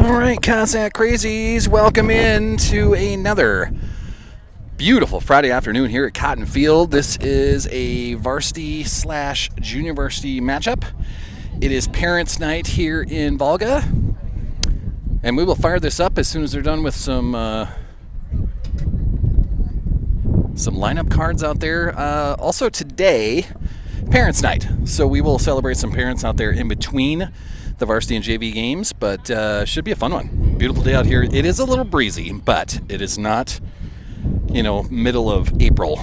All right, Cossack Crazies, welcome in to another beautiful Friday afternoon here at Cotton Field. This is a varsity/junior varsity matchup. It is Parents' Night here in Volga, and we will fire this up as soon as they're done with some lineup cards out there. Also today, Parents' Night, so we will celebrate some parents out there in between the varsity and JV games, but should be a fun one. Beautiful day out here. It is a little breezy, but it is not, middle of April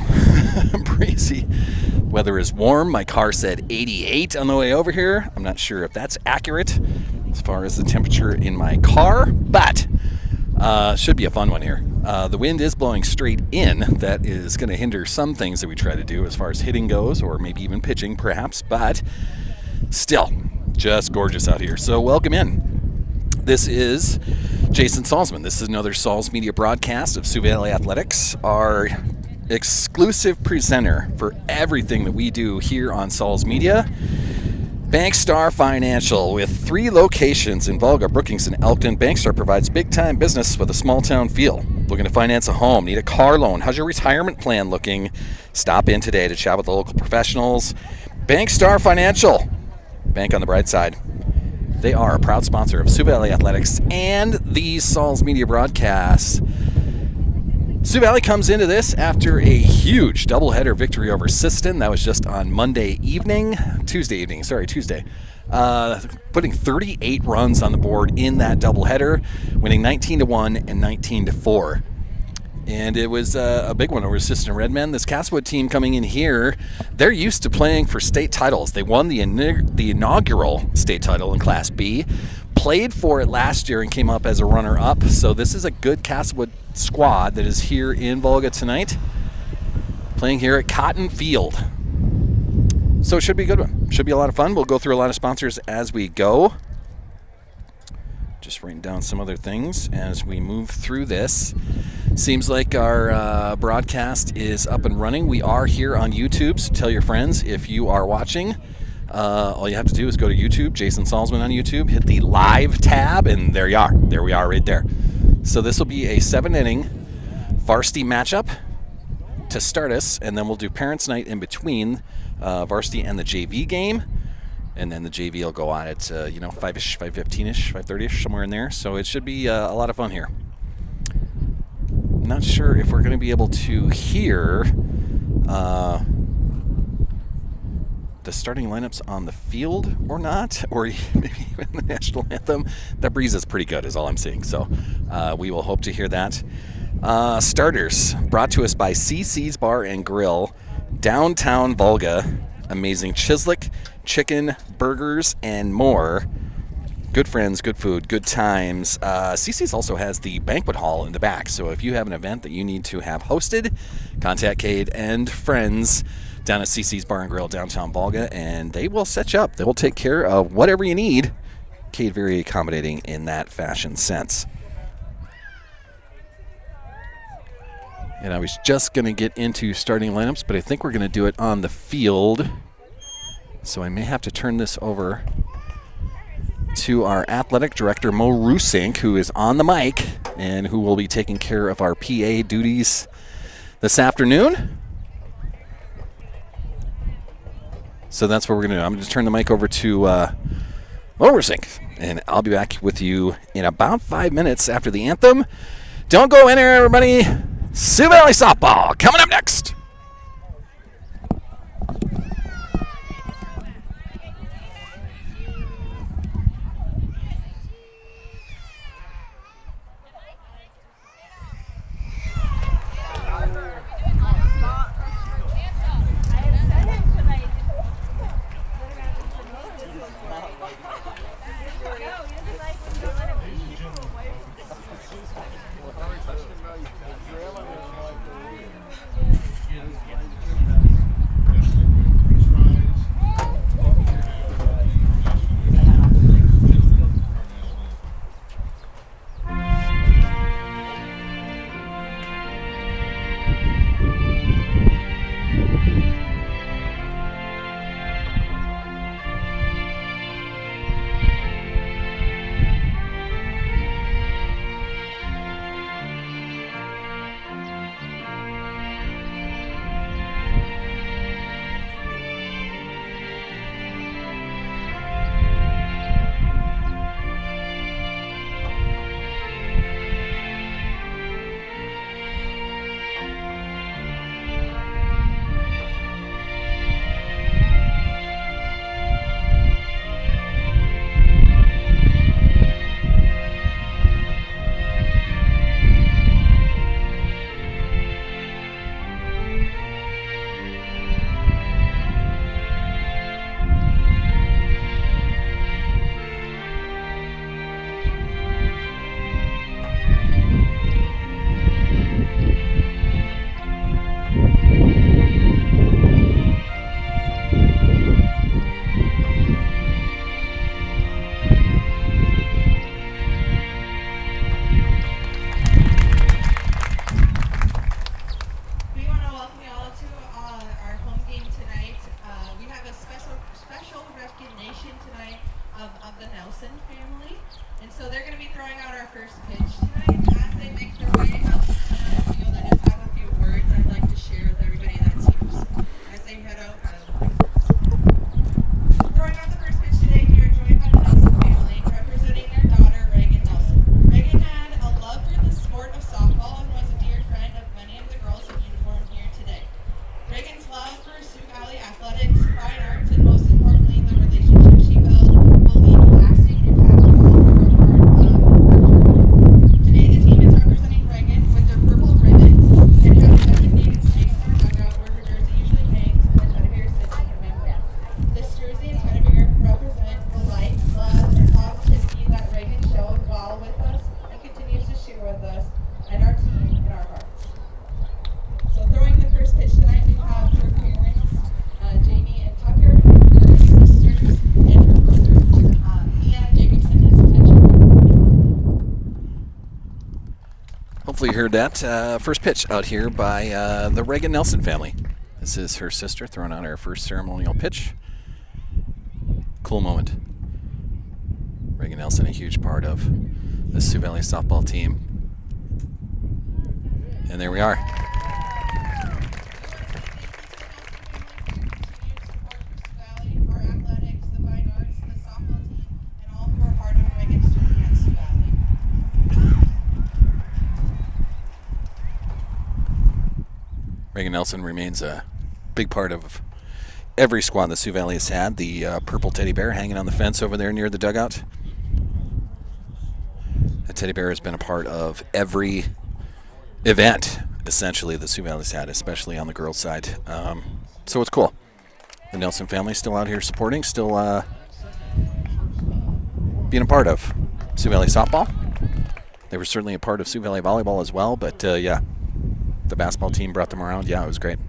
breezy. Weather is warm. My car said 88 on the way over here. I'm not sure if that's accurate as far as the temperature in my car, but should be a fun one here. The wind is blowing straight in. That is going to hinder some things that we try to do as far as hitting goes, or maybe even pitching perhaps, but still just gorgeous out here. So welcome in. This is Jason Salzman. This is another Salz Media broadcast of Sioux Valley Athletics, our exclusive presenter for everything that we do here on Salz Media. Bankstar Financial, with 3 locations in Volga, Brookings, and Elkton. Bankstar provides big-time business with a small-town feel. Looking to finance a home? Need a car loan? How's your retirement plan looking? Stop in today to chat with the local professionals. Bankstar Financial. Bank on the bright side. They are a proud sponsor of Sioux Valley Athletics and the Salz Media broadcasts. Sioux Valley comes into this after a huge doubleheader victory over Siston. That was just on Tuesday. Putting 38 runs on the board in that doubleheader, winning 19-1 and 19-4. And it was a big one over Siston Redmen. This Castlewood team coming in here, they're used to playing for state titles. They won the inaugural state title in Class B, played for it last year and came up as a runner-up. So this is a good Castlewood squad that is here in Volga tonight, playing here at Cotton Field. So it should be a good one. Should be a lot of fun. We'll go through a lot of sponsors as we go. Just writing down some other things as we move through this. Seems like our broadcast is up and running. We are here on YouTube, so tell your friends if you are watching. All you have to do is go to YouTube, Jason Salzman on YouTube, hit the live tab, and there you are. There we are right there. So this will be a 7-inning varsity matchup to start us, and then we'll do Parents' Night in between varsity and the JV game. And then the JV will go on at, 5-ish, 5:15-ish, 5:30-ish, somewhere in there. So it should be a lot of fun here. Not sure if we're going to be able to hear the starting lineups on the field or not, or maybe even the national anthem. That breeze is pretty good is all I'm seeing. So we will hope to hear that. Starters brought to us by CC's Bar and Grill, downtown Volga. Amazing Chislik, chicken, burgers, and more. Good friends, good food, good times. CC's also has the banquet hall in the back, so if you have an event that you need to have hosted, contact Cade and friends down at CC's Bar and Grill, downtown Volga, and they will set you up. They will take care of whatever you need. Cade very accommodating in that fashion sense. And I was just going to get into starting lineups, but I think we're going to do it on the field. So I may have to turn this over to our athletic director, Mo Rusink, who is on the mic and who will be taking care of our PA duties this afternoon. So that's what we're going to do. I'm going to turn the mic over to Mo Rusink, and I'll be back with you in about 5 minutes after the anthem. Don't go in there, everybody. Sioux Valley softball coming up next. Hopefully you heard that. First pitch out here by the Reagan Nelson family. This is her sister throwing out her first ceremonial pitch. Cool moment. Reagan Nelson, a huge part of the Sioux Valley softball team. And there we are. Reagan Nelson remains a big part of every squad the Sioux Valley has had. The purple teddy bear hanging on the fence over there near the dugout. The teddy bear has been a part of every event, essentially, the Sioux Valley's had, especially on the girls' side. So it's cool. The Nelson family still out here supporting, still being a part of Sioux Valley softball. They were certainly a part of Sioux Valley volleyball as well, but yeah, the basketball team brought them around. Yeah, it was great.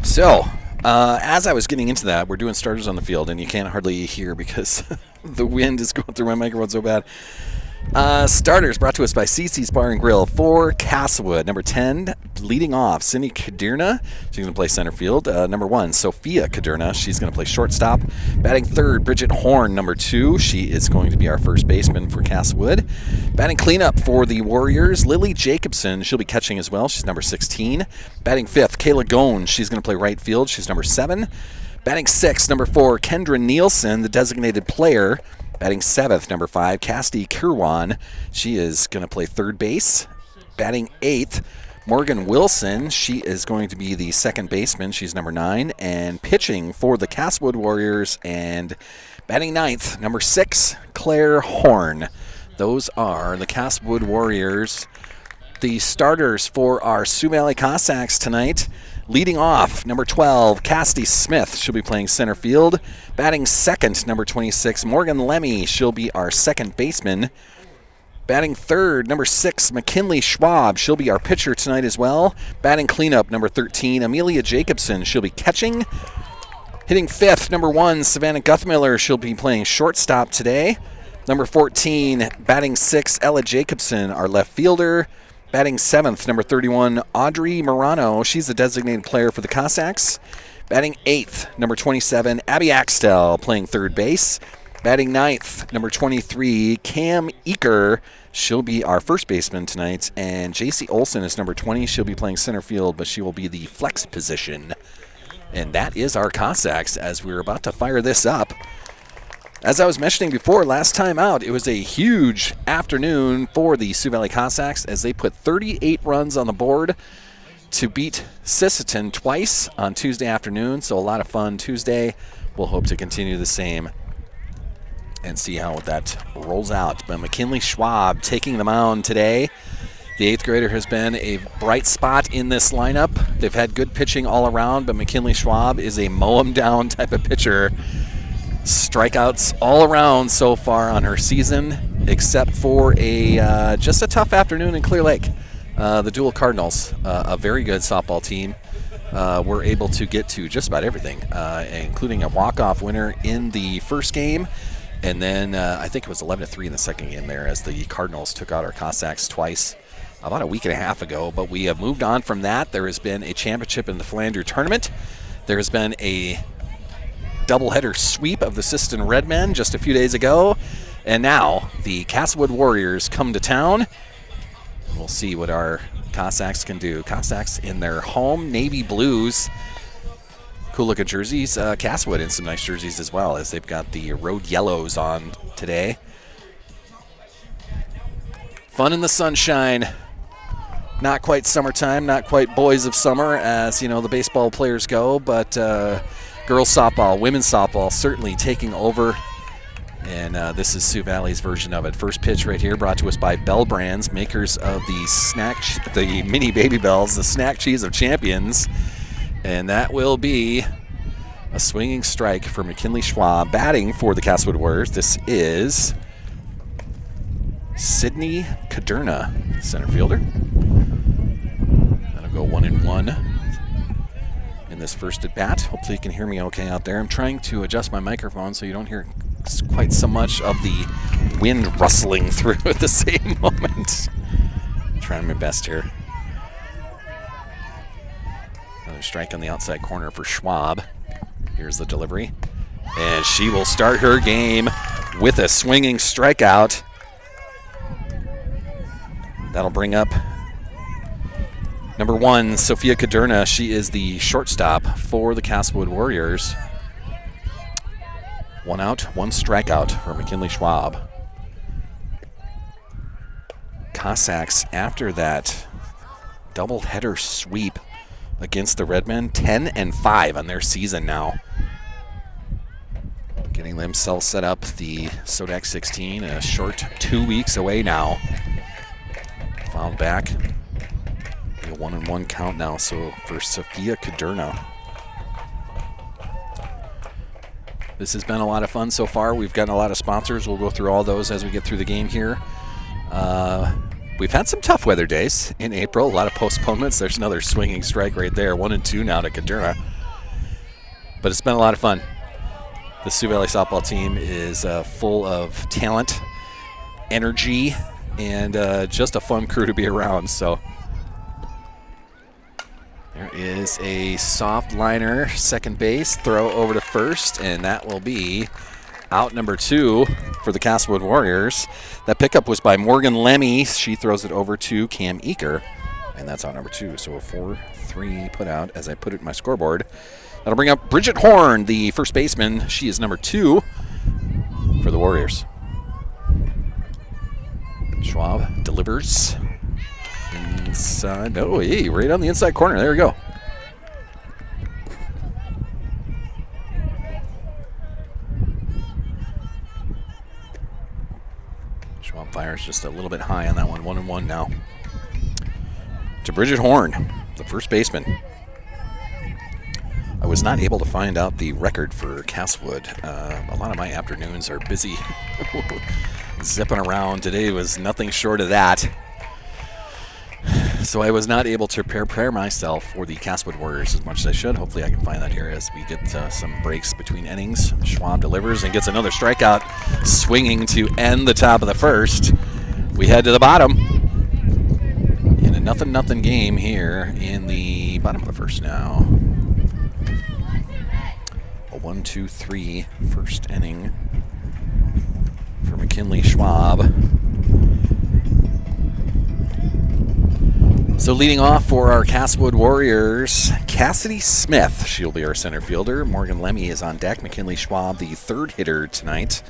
So, as I was getting into that, we're doing starters on the field, and you can't hardly hear because the wind is going through my microphone so bad. Starters brought to us by CC's Bar and Grill for Castlewood. Number 10, leading off, Cindy Kadirna. She's going to play center field. Number 1, Sophia Kadirna. She's going to play shortstop. Batting third, Bridget Horn. Number 2, she is going to be our first baseman for Castlewood. Batting cleanup for the Warriors, Lily Jacobson. She'll be catching as well. She's number 16. Batting fifth, Kayla Gone. She's going to play right field. She's number 7. Batting sixth, number 4, Kendra Nielsen, the designated player. Batting seventh, number 5, Cassidy Kirwan. She is going to play third base. Batting eighth, Morgan Wilson. She is going to be the second baseman. She's number 9. And pitching for the Castlewood Warriors and batting ninth, number 6, Claire Horn. Those are the Castlewood Warriors. The starters for our Sioux Valley Cossacks tonight. Leading off, number 12, Cassidy Smith. She'll be playing center field. Batting second, number 26, Morgan Lemmy. She'll be our second baseman. Batting third, number 6, McKinley Schwab. She'll be our pitcher tonight as well. Batting cleanup, number 13, Amelia Jacobson. She'll be catching. Hitting fifth, number 1, Savannah Guthmiller. She'll be playing shortstop today. Number 14, batting 6, Ella Jacobson, our left fielder. Batting seventh, number 31, Audrey Morano. She's the designated player for the Cossacks. Batting eighth, number 27, Abby Axtell, playing third base. Batting ninth, number 23, Cam Eaker. She'll be our first baseman tonight. And JC Olson is number 20. She'll be playing center field, but she will be the flex position. And that is our Cossacks as we're about to fire this up. As I was mentioning before, last time out, it was a huge afternoon for the Sioux Valley Cossacks as they put 38 runs on the board to beat Sisseton twice on Tuesday afternoon. So a lot of fun Tuesday. We'll hope to continue the same and see how that rolls out. But McKinley Schwab taking the mound today. The 8th grader has been a bright spot in this lineup. They've had good pitching all around, but McKinley Schwab is a mow-em-down type of pitcher. Strikeouts all around so far on her season, except for just a tough afternoon in Clear Lake. The Dual Cardinals, a very good softball team, were able to get to just about everything, including a walk-off winner in the first game, and then I think it was 11-3 in the second game there as the Cardinals took out our Cossacks twice about a week and a half ago. But we have moved on from that. There has been a championship in the Philander tournament. There has been a doubleheader sweep of the Sisseton Redmen just a few days ago. And now the Castlewood Warriors come to town. We'll see what our Cossacks can do. Cossacks in their home navy blues. Cool looking jerseys. Castlewood in some nice jerseys as well, as they've got the road yellows on today. Fun in the sunshine. Not quite summertime, not quite boys of summer as, you know, the baseball players go, but girls softball, women's softball certainly taking over. And this is Sioux Valley's version of it. First pitch right here brought to us by Bell Brands, makers of the mini Baby Bells, the snack cheese of champions. And that will be a swinging strike for McKinley Schwab. Batting for the Castlewood Warriors, this is Sydney Kaderna, center fielder. That'll go 1-1 in this first at bat. Hopefully you can hear me okay out there. I'm trying to adjust my microphone so you don't hear quite so much of the wind rustling through at the same moment. trying my best here. Another strike on the outside corner for Schwab. Here's the delivery. And she will start her game with a swinging strikeout. That'll bring up number 1, Sophia Kaderna. She is the shortstop for the Castlewood Warriors. 1 out, 1 strikeout for McKinley Schwab. Cossacks, after that doubleheader sweep against the Redmen, 10-5 on their season now. Getting themselves set up. The Sodak 16, a short 2 weeks away now. Fouled back. A 1-1 count now, so for Sophia Kaderna. This has been a lot of fun so far. We've gotten a lot of sponsors. We'll go through all those as we get through the game here. We've had some tough weather days in April, a lot of postponements. There's another swinging strike right there. 1-2 now to Kaderna. But it's been a lot of fun. The Sioux Valley softball team is full of talent, energy, and just a fun crew to be around. So there is a soft liner, second base, throw over to first, and that will be out number 2 for the Castlewood Warriors. That pickup was by Morgan Lemmy. She throws it over to Cam Eaker, and that's out number 2. So a 4-3 put out as I put it in my scoreboard. That'll bring up Bridget Horn, the first baseman. She is number 2 for the Warriors. Schwab delivers inside. Oh, hey, right on the inside corner. There we go. Schwab fires just a little bit high on that one. 1-1 now. To Bridget Horn, the first baseman. I was not able to find out the record for Castlewood. A lot of my afternoons are busy zipping around. Today was nothing short of that. So I was not able to prepare myself for the Castlewood Warriors as much as I should. Hopefully I can find that here as we get some breaks between innings. Schwab delivers and gets another strikeout, swinging to end the top of the first. We head to the bottom in a 0-0 game here in the bottom of the first now. A 1-2-3 first inning for McKinley Schwab. So leading off for our Castlewood Warriors, Cassidy Smith. She'll be our center fielder. Morgan Lemmy is on deck. McKinley Schwab, the third hitter tonight.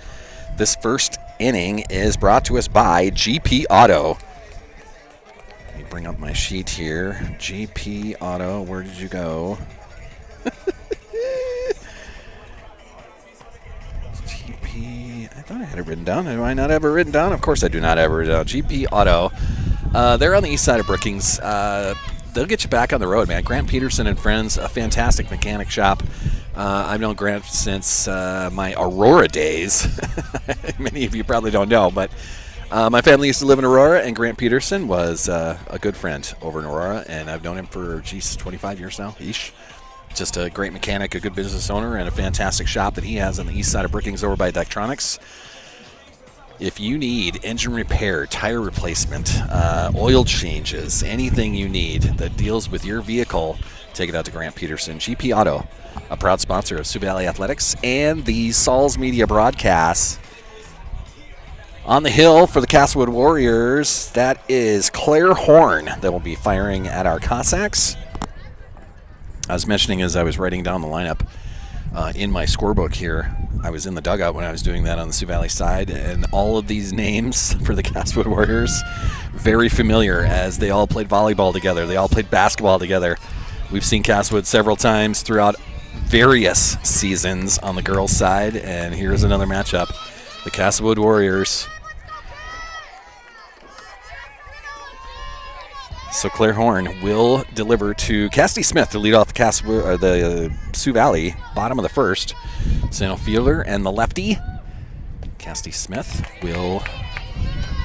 This first inning is brought to us by GP Auto. Let me bring up my sheet here. GP Auto, where did you go? I thought I had it written down. Do I not have it written down? Of course I do not have it written down. GP Auto. They're on the east side of Brookings. They'll get you back on the road, man. Grant Peterson and Friends, a fantastic mechanic shop. I've known Grant since my Aurora days. Many of you probably don't know, but my family used to live in Aurora, and Grant Peterson was a good friend over in Aurora, and I've known him for, 25 years now, ish. Just a great mechanic, a good business owner, and a fantastic shop that he has on the east side of Brookings over by Daktronics. If you need engine repair, tire replacement, oil changes, anything you need that deals with your vehicle, take it out to Grant Peterson. GP Auto, a proud sponsor of Sioux Valley Athletics and the Sauls Media broadcasts. On the hill for the Castlewood Warriors, that is Claire Horn that will be firing at our Cossacks. I was mentioning as I was writing down the lineup in my scorebook here, I was in the dugout when I was doing that on the Sioux Valley side, and all of these names for the Castlewood Warriors, very familiar as they all played volleyball together. They all played basketball together. We've seen Castlewood several times throughout various seasons on the girls' side, and here's another matchup. The Castlewood Warriors. So Claire Horn will deliver to Cassidy Smith to lead off the Sioux Valley, bottom of the first. Center fielder and the lefty, Cassidy Smith, will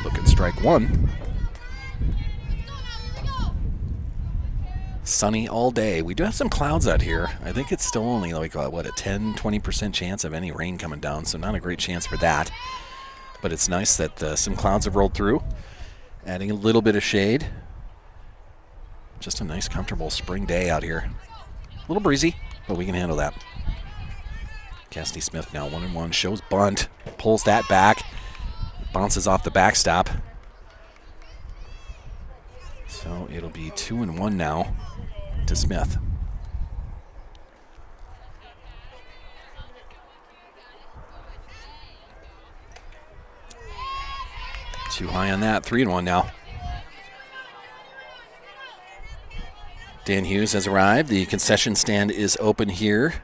look at strike one. Sunny all day. We do have some clouds out here. I think it's still only like, a 10-20% chance of any rain coming down, so not a great chance for that. But it's nice that some clouds have rolled through, adding a little bit of shade. Just a nice, comfortable spring day out here. A little breezy, but we can handle that. Cassidy Smith now 1-1, shows bunt, pulls that back, bounces off the backstop. So it'll be 2-1 now to Smith. Too high on that, 3-1 now. Dan Hughes has arrived. The concession stand is open here,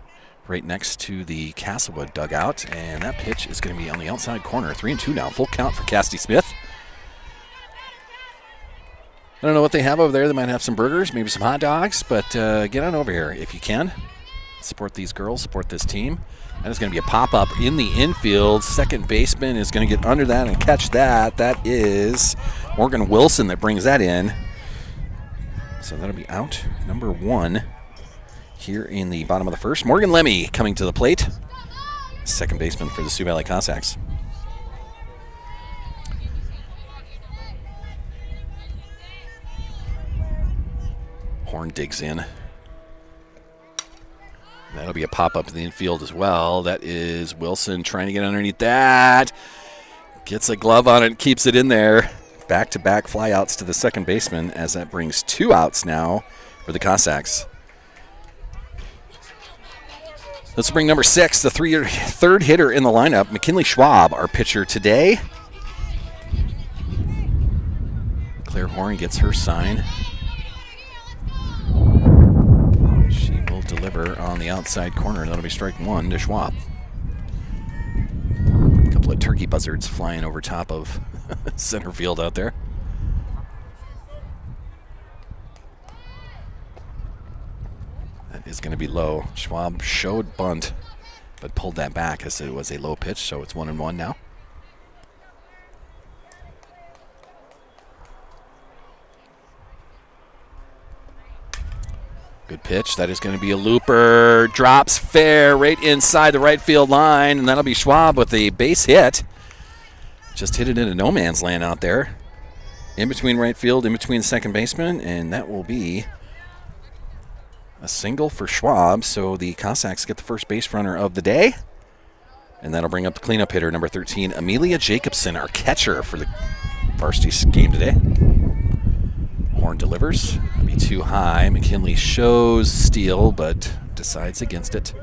right next to the Castlewood dugout, and that pitch is going to be on the outside corner. 3-2 now, full count for Cassidy Smith. I don't know what they have over there. They might have some burgers, maybe some hot dogs, but get on over here if you can. Support these girls, support this team. That is going to be a pop-up in the infield. Second baseman is going to get under that and catch that. That is Morgan Wilson that brings that in. So that'll be out number 1 here in the bottom of the first. Morgan Lemmy coming to the plate. Second baseman for the Sioux Valley Cossacks. Horn digs in. That'll be a pop-up in the infield as well. That is Wilson trying to get underneath that. Gets a glove on it, keeps it in there. Back-to-back flyouts to the second baseman as that brings 2 outs now for the Cossacks. Let's bring number 6, the third hitter in the lineup, McKinley Schwab, our pitcher today. Claire Horn gets her sign. She will deliver on the outside corner. That'll be strike 1 to Schwab. A couple of turkey buzzards flying over top of center field out there. That is going to be low. Schwab showed bunt, but pulled that back as it was a low pitch, so it's 1-1 now. Good pitch. That is going to be a looper. Drops fair right inside the right field line, and that'll be Schwab with a base hit. Just hit it into no man's land out there. In between right field, in between the second baseman, and that will be a single for Schwab. So the Cossacks get the first base runner of the day. And that'll bring up the cleanup hitter, number 13, Amelia Jacobson, our catcher for the varsity game today. Horn delivers. That'll be too high. McKinley shows steal, but decides against it.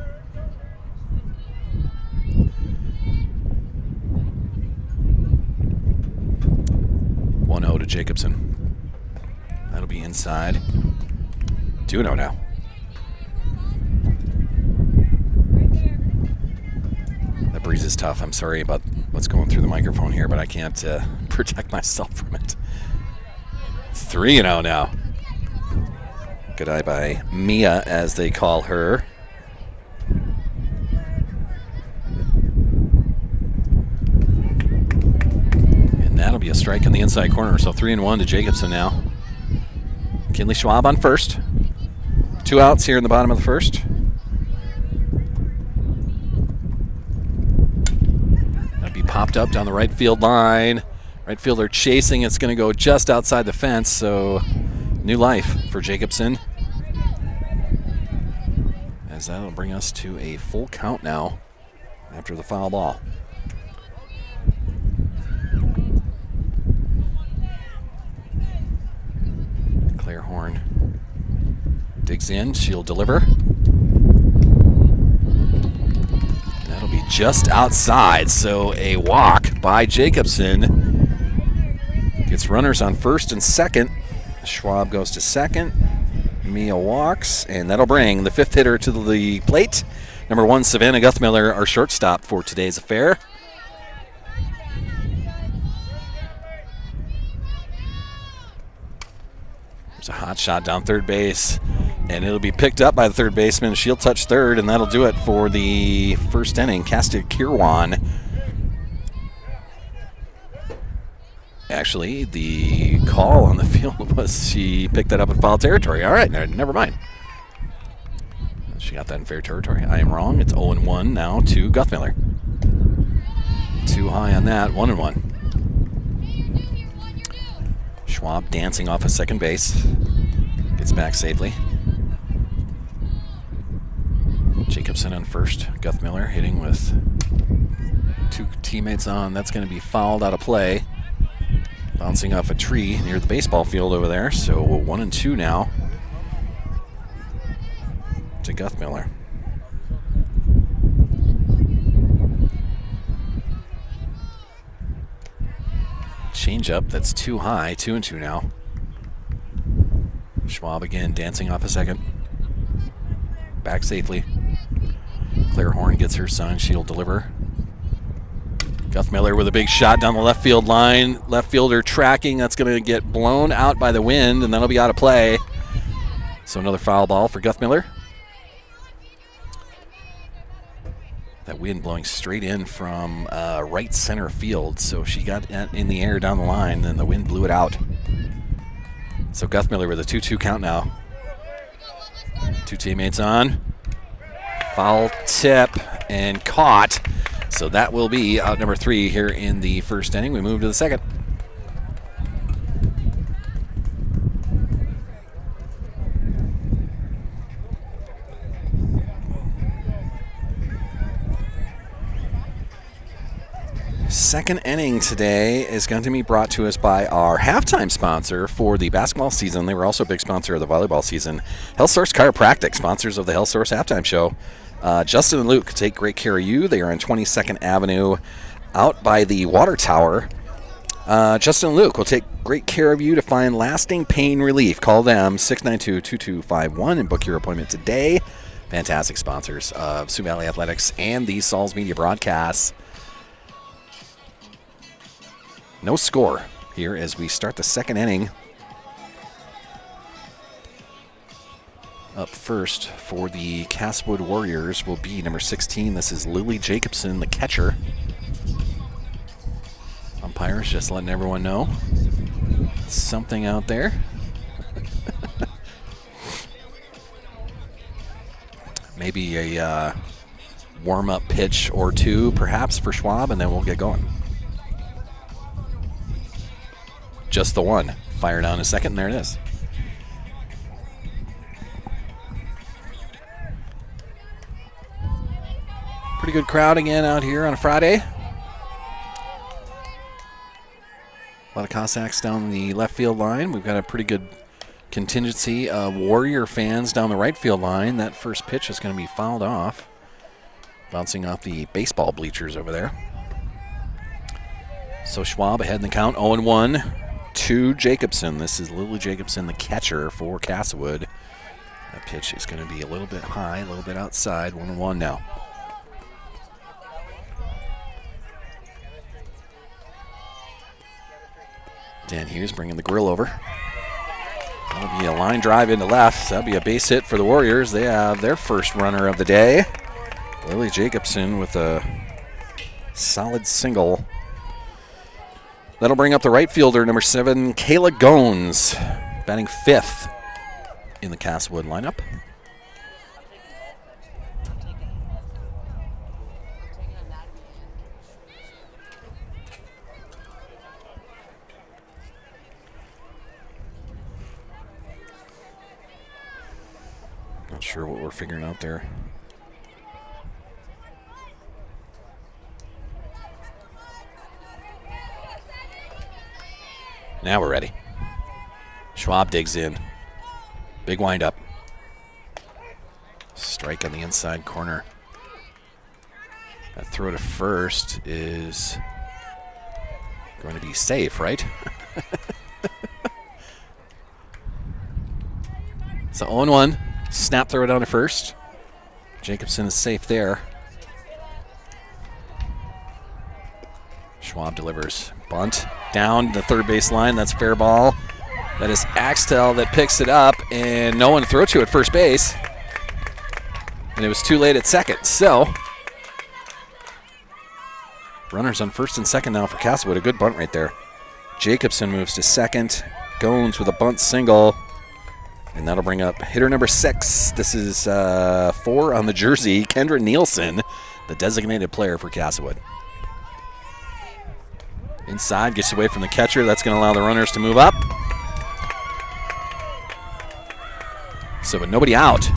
1-0 to Jacobson. That'll be inside. 2-0 now. That breeze is tough. I'm sorry about what's going through the microphone here, but I can't protect myself from it. 3-0 now. Good eye by Mia, as they call her. That'll be a strike on the inside corner, so 3-1 to Jacobson now. McKinley Schwab on first. 2 outs here in the bottom of the first. That'll be popped up down the right field line. Right fielder chasing. It's going to go just outside the fence, so new life for Jacobson. As that'll bring us to a full count now after the foul ball. Claire Horn digs in. She'll deliver. That'll be just outside, so a walk by Jacobson. Gets runners on first and second. Schwab goes to second. Mia walks, and that'll bring the 5th hitter to the plate. Number 1, Savannah Guthmiller, our shortstop for today's affair. There's a hot shot down third base, and it'll be picked up by the third baseman. She'll touch third, and that'll do it for the first inning. Casta Kirwan. Actually, the call on the field was she picked that up in foul territory. All right, never mind. She got that in fair territory. I am wrong. It's 0-1 now to Guthmiller. Too high on that. 1-1. Schwab dancing off of second base. Gets back safely. Jacobson on first. Guthmiller hitting with 2 teammates on. That's going to be fouled out of play. Bouncing off a tree near the baseball field over there. So 1 and 2 now to Guthmiller. Change up, that's too high. 2 and 2 now. Schwab again dancing off a second. Back safely. Claire Horn gets her son. She'll deliver. Guthmiller with a big shot down the left field line. Left fielder tracking. That's going to get blown out by the wind, and that'll be out of play. So another foul ball for Guthmiller. That wind blowing straight in from right center field. So she got in the air down the line, and the wind blew it out. So Guthmiller with a 2-2 count now. 2 teammates on. Foul tip and caught. So that will be out number 3 here in the first inning. We move to the second. Second inning today is going to be brought to us by our halftime sponsor for the basketball season. They were also a big sponsor of the volleyball season. Health Source Chiropractic, sponsors of the Health Source halftime show. Justin and Luke take great care of you. They are on 22nd Avenue out by the water tower. Justin and Luke will take great care of you to find lasting pain relief. Call them 692-2251 and book your appointment today. Fantastic sponsors of Sioux Valley Athletics and the Sauls Media broadcasts. No score here as we start the second inning. Up first for the Castlewood Warriors will be number 16. This is Lily Jacobson, the catcher. Umpires just letting everyone know something out there. Maybe a warm-up pitch or 2 perhaps for Schwab, and then we'll get going. Just the one. Fire down a second, and there it is. Pretty good crowd again out here on a Friday. A lot of Cossacks down the left field line. We've got a pretty good contingency of Warrior fans down the right field line. That first pitch is going to be fouled off. Bouncing off the baseball bleachers over there. So Schwab ahead in the count, 0-1 to Jacobson. This is Lily Jacobson, the catcher for Castlewood. That pitch is going to be a little bit high, a little bit outside. 1-1 now. Dan Hughes bringing the grill over. That'll be a line drive into left. That'll be a base hit for the Warriors. They have their first runner of the day. Lily Jacobson with a solid single. That'll bring up the right fielder, number 7, Kayla Gones, batting 5th in the Castlewood lineup. Not sure what we're figuring out there. Now we're ready. Schwab digs in. Big windup. Strike on the inside corner. That throw to first is going to be safe, right? So 0-1. Snap throw down to first. Jacobson is safe there. Schwab delivers. Bunt down the third base line. That's fair ball. That is Axtell that picks it up, and no one to throw to at first base. And it was too late at second. So runners on first and second now for Castlewood. A good bunt right there. Jacobson moves to second. Gones with a bunt single. And that'll bring up hitter number 6. This is 4 on the jersey, Kendra Nielsen, the designated player for Castlewood. Inside, gets away from the catcher. That's going to allow the runners to move up. So with nobody out,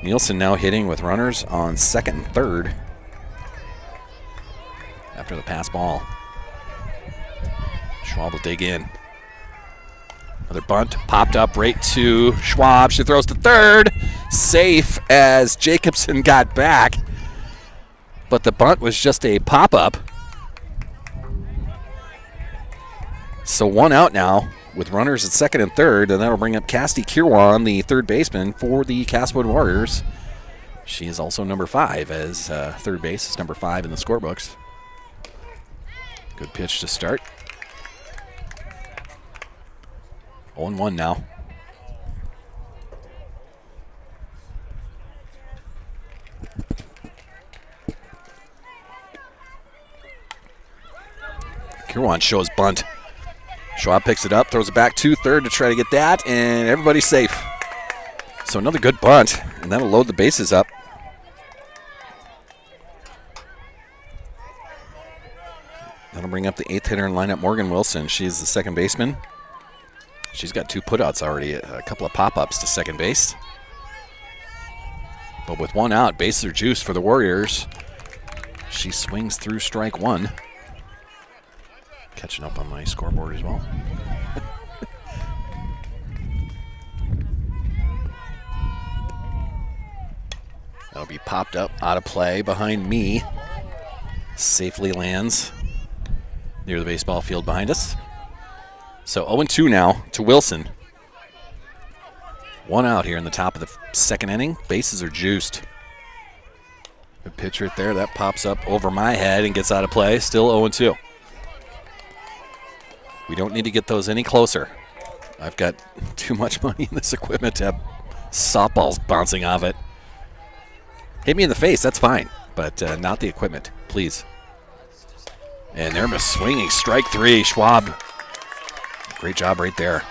Nielsen now hitting with runners on second and third after the pass ball. Schwab will dig in. Another bunt popped up right to Schwab. She throws to third. Safe as Jacobson got back. But the bunt was just a pop-up. So one out now with runners at second and third, and that'll bring up Cassidy Kirwan, the third baseman for the Castlewood Warriors. She is also number 5, as third base is number 5 in the scorebooks. Good pitch to start. 0-1 now. Kirwan shows bunt. Schwab picks it up, throws it back to third to try to get that, and everybody's safe. So another good bunt, and that'll load the bases up. That'll bring up the 8th hitter in lineup, Morgan Wilson. She's the second baseman. She's got 2 putouts already, a couple of pop-ups to second base. But with one out, bases are juiced for the Warriors. She swings through strike 1. Catching up on my scoreboard as well. That'll be popped up out of play behind me. Safely lands near the baseball field behind us. So 0-2 now to Wilson. One out here in the top of the second inning. Bases are juiced. Good pitch right there. That pops up over my head and gets out of play. Still 0-2. We don't need to get those any closer. I've got too much money in this equipment to have softballs bouncing off it. Hit me in the face, that's fine, but not the equipment, please. And they're swinging strike 3. Schwab, great job right there.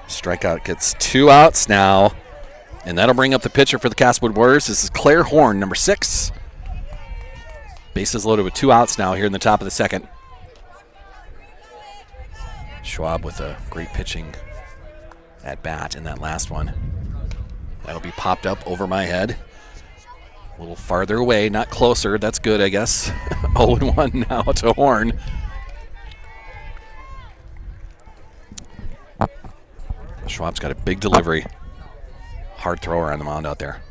Strikeout gets 2 outs now, and that'll bring up the pitcher for the Castlewood Warriors. This is Claire Horn, number 6. Bases loaded with 2 outs now here in the top of the second. Schwab with a great pitching at bat in that last one. That'll be popped up over my head. A little farther away, not closer. That's good, I guess. 0-1 now to Horn. Schwab's got a big delivery. Hard thrower on the mound out there.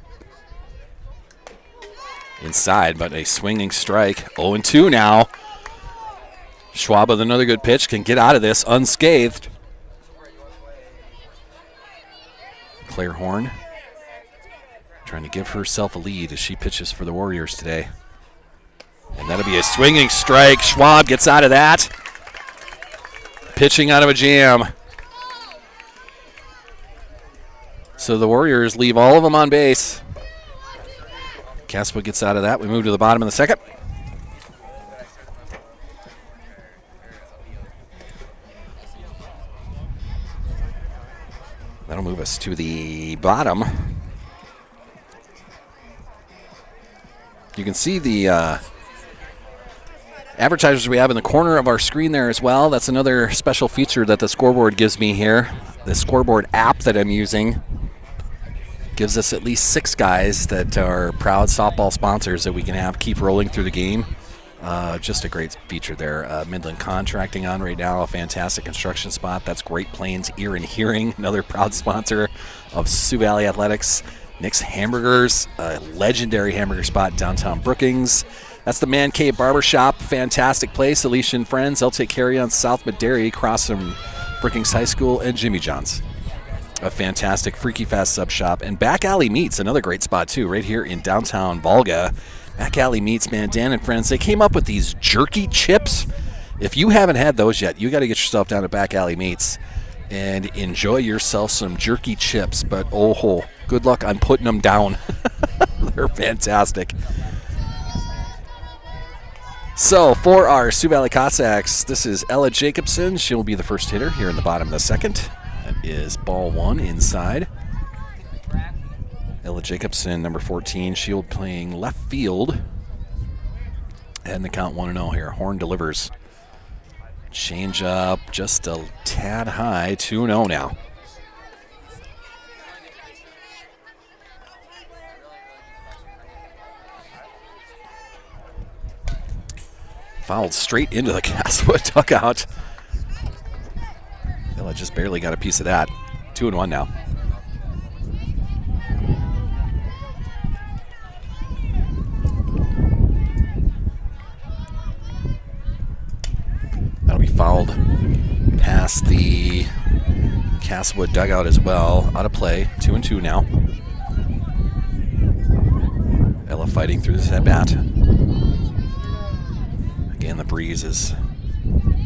Inside, but a swinging strike. 0-2 now. Schwab with another good pitch can get out of this unscathed. Claire Horn trying to give herself a lead as she pitches for the Warriors today. And that'll be a swinging strike. Schwab gets out of that. Pitching out of a jam. So the Warriors leave all of them on base. Castlewood gets out of that. We move to the bottom of the second. That'll move us to the bottom. You can see the advertisers we have in the corner of our screen there as well. That's another special feature that the scoreboard gives me here. The scoreboard app that I'm using gives us at least 6 guys that are proud softball sponsors that we can have keep rolling through the game. Just a great feature there. Midland Contracting on right now, a fantastic construction spot. That's Great Plains Ear and Hearing, another proud sponsor of Sioux Valley Athletics. Nick's Hamburgers, a legendary hamburger spot downtown Brookings. That's the Man Cave Barbershop, fantastic place. Alicia and friends, they'll take care of you on South Madary across from Brookings High School, and Jimmy John's. A fantastic Freaky Fast sub shop. And Back Alley Meats, another great spot too, right here in downtown Volga. Back Alley Meats, man, Dan and friends, they came up with these jerky chips. If you haven't had those yet, you got to get yourself down to Back Alley Meats and enjoy yourself some jerky chips. But oh, good luck on putting them down. They're fantastic. So for our Sioux Valley Cossacks, this is Ella Jacobson. She'll be the first hitter here in the bottom of the second. That is ball 1 inside. Ella Jacobson, number 14, she'll playing left field. And the count 1-0 here. Horn delivers. Change up just a tad high, 2-0 now. fouled straight into the Castlewood dugout. Villa just barely got a piece of that. 2-1 now. That'll be fouled past the Castlewood dugout as well. Out of play. 2-2 now. Ella fighting through this at-bat. Again, the breeze is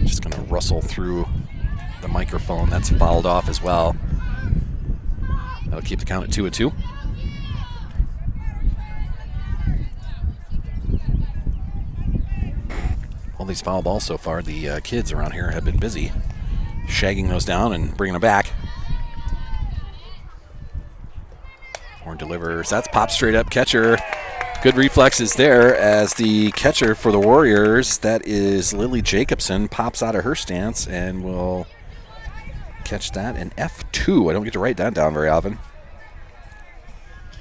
just going to rustle through the microphone. That's fouled off as well. That'll keep the count at 2-2. All these foul balls so far, the kids around here have been busy shagging those down and bringing them back. Horn delivers. That's popped straight up. Catcher. Good reflexes there as the catcher for the Warriors, that is Lily Jacobson, pops out of her stance and will catch that in F2. I don't get to write that down very often.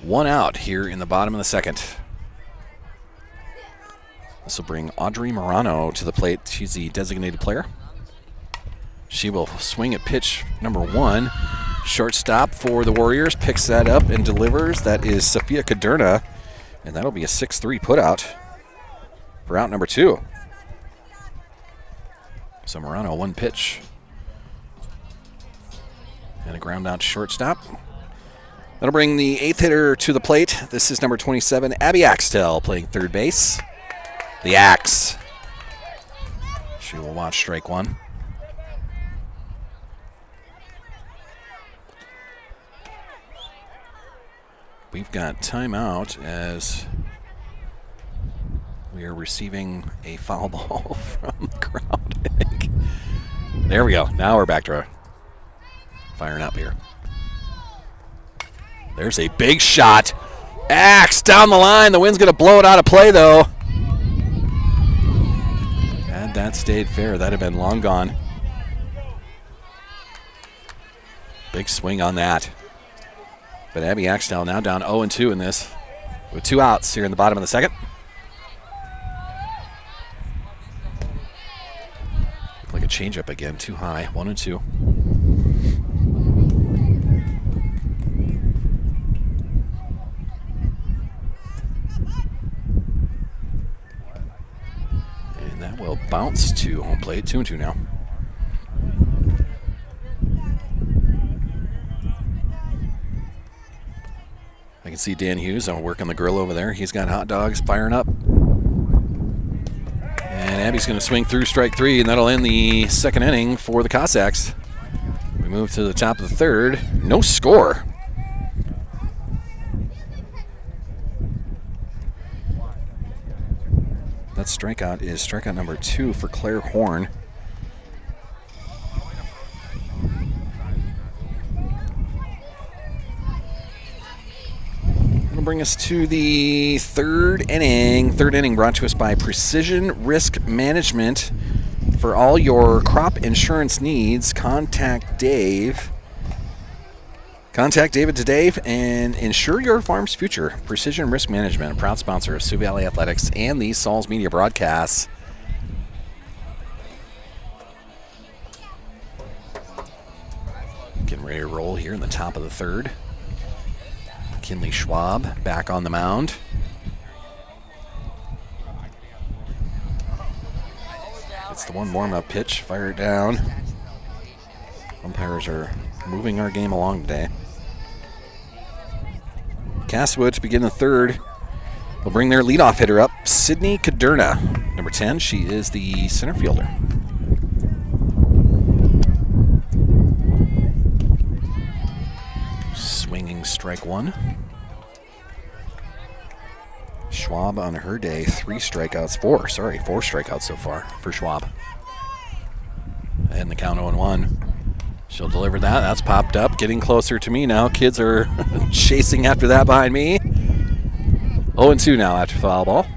1 out here in the bottom of the second. This will bring Audrey Morano to the plate. She's the designated player. She will swing at pitch number 1. Shortstop for the Warriors picks that up and delivers. That is Sophia Caderna. And that'll be a 6-3 putout for out number 2. So Morano, 1 pitch. And a ground out to shortstop. That'll bring the 8th hitter to the plate. This is number 27, Abby Axtell, playing third base. The Axe. She will watch strike 1. We've got timeout as we are receiving a foul ball from the crowd, I think. There we go. Now we're back to firing up here. There's a big shot. Axe down the line. The wind's going to blow it out of play, though. Had that stayed fair, that'd have been long gone. Big swing on that. But Abby Axtell now down 0-2 in this with 2 outs here in the bottom of the second. Look like a changeup again, too high, 1-2. And that will bounce to home plate, 2-2 now. I can see Dan Hughes working the grill over there. He's got hot dogs firing up. And Abby's going to swing through strike 3, and that'll end the second inning for the Cossacks. We move to the top of the third. No score. That strikeout is strikeout number 2 for Claire Horn. Bring us to the third inning. Third inning brought to us by Precision Risk Management. For all your crop insurance needs, contact Dave. Contact David today and insure your farm's future. Precision Risk Management, a proud sponsor of Sioux Valley Athletics and the Sauls Media broadcasts. Getting ready to roll here in the top of the third. Kinley Schwab back on the mound. It's the one warm-up pitch. Fire it down. Umpires are moving our game along today. Castlewood to begin the third will bring their leadoff hitter up, Sydney Caderna. Number 10, she is the center fielder. Swinging strike 1. Schwab on her day, 4 strikeouts so far for Schwab. And the count 0-1. She'll deliver that. That's popped up, getting closer to me now. Kids are chasing after that behind me. 0-2 now after foul ball.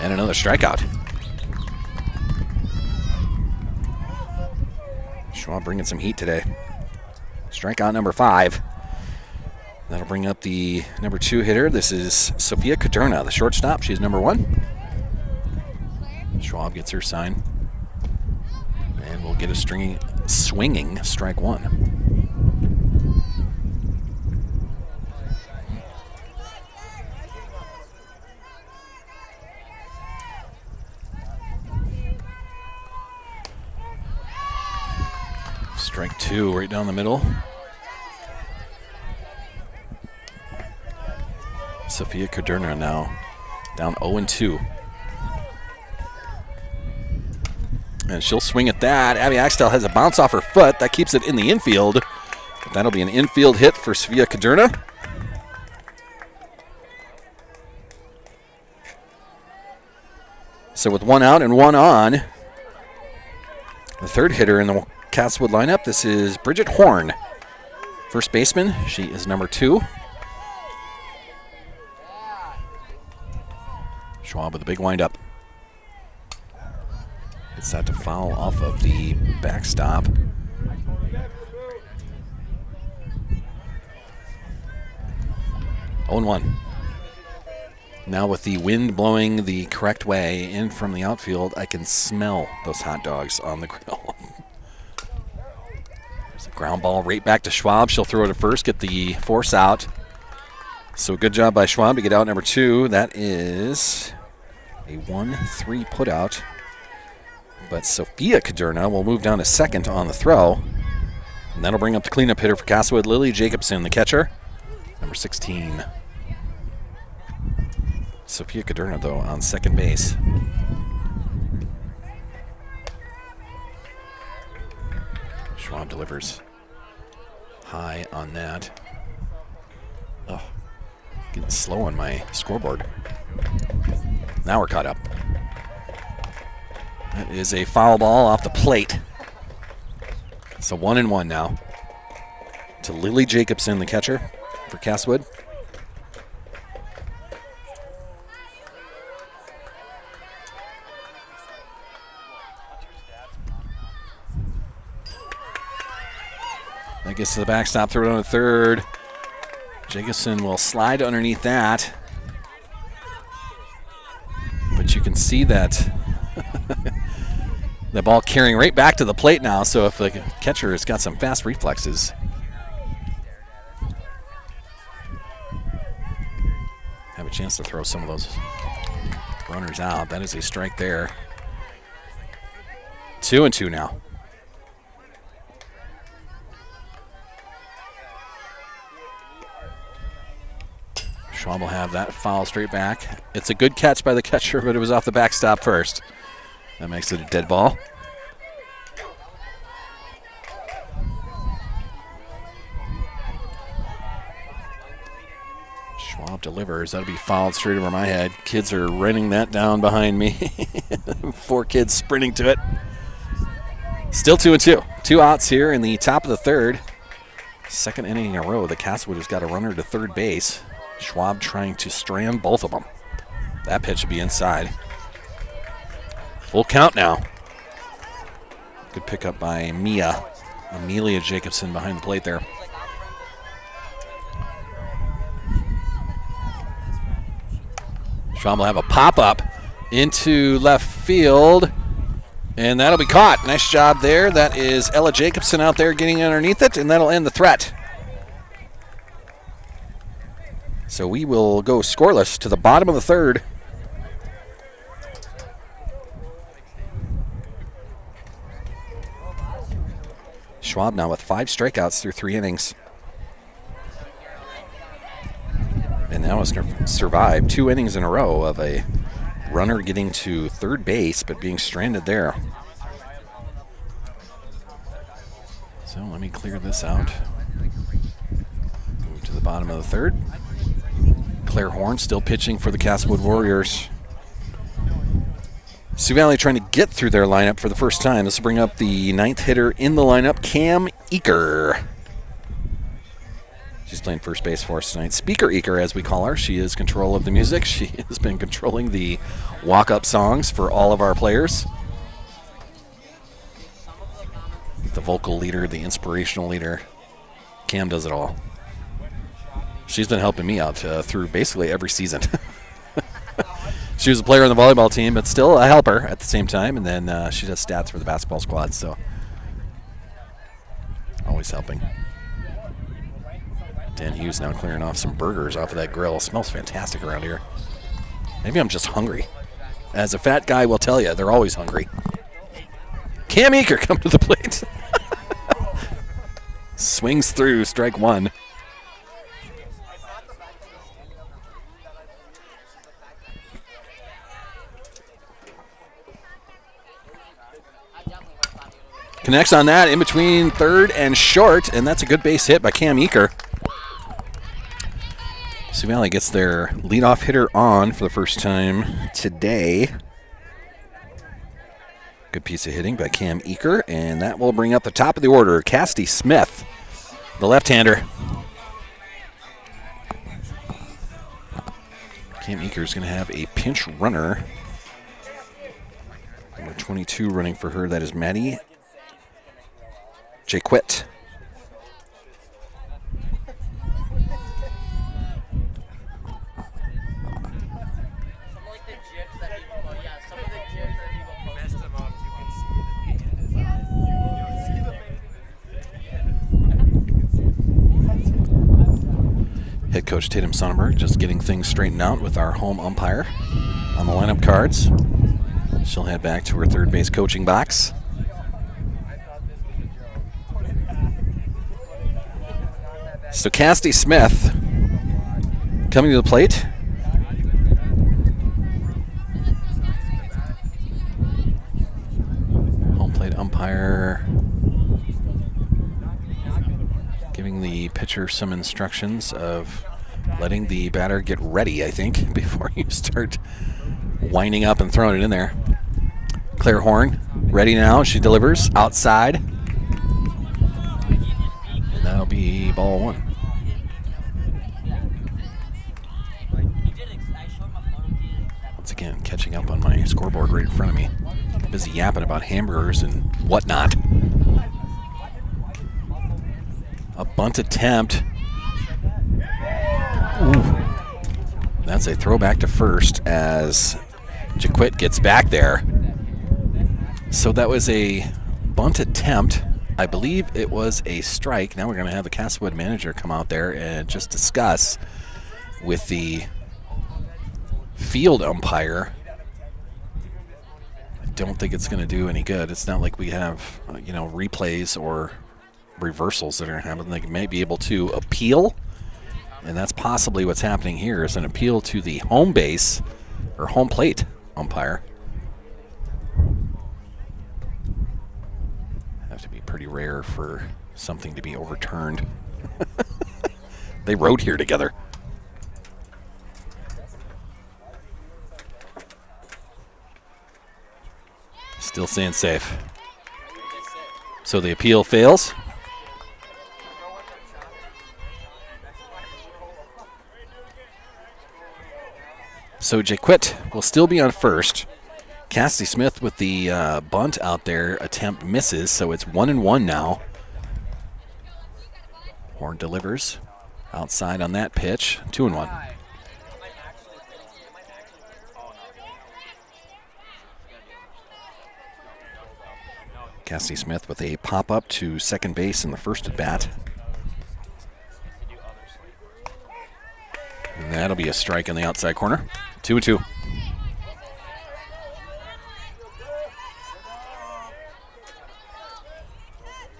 And another strikeout. Schwab bringing some heat today. Strikeout number 5. That'll bring up the number 2 hitter. This is Sophia Caderna, the shortstop. She's number 1. Schwab gets her sign. And we'll get a swinging strike 1. Strike 2 right down the middle. Sophia Caderna now down 0-2. And she'll swing at that. Abby Axtell has a bounce off her foot. That keeps it in the infield. But that'll be an infield hit for Sophia Caderna. So with 1 out and 1 on, the third hitter in the Castlewood lineup, this is Bridget Horn. First baseman, she is number 2. Schwab with a big windup. Gets that to foul off of the backstop. Oh, 1. Now with the wind blowing the correct way in from the outfield, I can smell those hot dogs on the grill. There's a ground ball right back to Schwab. She'll throw it to first, get the force out. So good job by Schwab to get out number 2. That is a 1-3 put out. But Sophia Caderna will move down to second on the throw. And that'll bring up the cleanup hitter for Castlewood, Lily Jacobson, the catcher, number 16. Sophia Caderna, though, on second base. Schwab delivers high on that. Oh, getting slow on my scoreboard. Now we're caught up. That is a foul ball off the plate. So 1-1 now to Lily Jacobson, the catcher for Castlewood. That gets to the backstop, throw it on the third. Jacobson will slide underneath that. But you can see that the ball carrying right back to the plate now, so if the catcher has got some fast reflexes. Have a chance to throw some of those runners out. That is a strike there. 2-2 now. Schwab will have that foul straight back. It's a good catch by the catcher, but it was off the backstop first. That makes it a dead ball. Schwab delivers. That'll be fouled straight over my head. Kids are running that down behind me. 4 kids sprinting to it. Still 2-2. 2 outs here in the top of the third. Second inning in a row, the Castlewood has got a runner to third base. Schwab trying to strand both of them. That pitch should be inside. Full count now. Good pickup by Amelia Jacobson behind the plate there. Schwab will have a pop-up into left field, and that'll be caught. Nice job there. That is Ella Jacobson out there getting underneath it, and that'll end the threat. So we will go scoreless to the bottom of the third. Schwab now with 5 strikeouts through 3 innings. And now has survived 2 innings in a row of a runner getting to third base but being stranded there. So let me clear this out. Move to the bottom of the third. Claire Horn still pitching for the Castlewood Warriors. Sioux Valley trying to get through their lineup for the first time. This will bring up the 9th hitter in the lineup, Cam Eaker. She's playing first base for us tonight. Speaker Eaker, as we call her. She is control of the music. She has been controlling the walk-up songs for all of our players. The vocal leader, the inspirational leader. Cam does it all. She's been helping me out through basically every season. She was a player on the volleyball team, but still a helper at the same time. And then she does stats for the basketball squad, so always helping. Dan Hughes now clearing off some burgers off of that grill. Smells fantastic around here. Maybe I'm just hungry. As a fat guy will tell you, they're always hungry. Cam Eaker come to the plate. Swings through, strike one. Connects on that in between third and short, and that's a good base hit by Cam Eaker. Sioux Valley gets their leadoff hitter on for the first time today. Good piece of hitting by Cam Eaker, and that will bring up the top of the order, Cassidy Smith, the left-hander. Cam Eaker is going to have a pinch runner. Number 22 running for her, that is Maddie Jaquette. Head coach Tatum Sonnenberg just getting things straightened out with our home umpire on the lineup cards. She'll head back to her third base coaching box. So Cassidy Smith coming to the plate. Home plate umpire giving the pitcher some instructions of letting the batter get ready, I think, before you start winding up and throwing it in there. Claire Horn ready now. She delivers outside. And that'll be ball one. Once again, catching up on my scoreboard right in front of me. Busy yapping about hamburgers and whatnot. A bunt attempt. Ooh. That's a throwback to first as Jaquette gets back there. So that was a bunt attempt. I believe it was a strike. Now we're going to have the Castlewood manager come out there and just discuss with the field umpire. I don't think it's going to do any good. It's not like we have, replays or reversals that are happening. They may be able to appeal, and that's possibly what's happening here is an appeal to the home base or home plate umpire. Have to be pretty rare for something to be overturned. They rode here together. Still staying safe. So the appeal fails. So Jaquette will still be on first. Cassidy Smith with the bunt out there. Attempt misses, so it's 1-1 now. Horn delivers outside on that pitch. 2-1. Cassidy Smith with a pop-up to second base in the first at bat. And that'll be a strike in the outside corner. 2-2.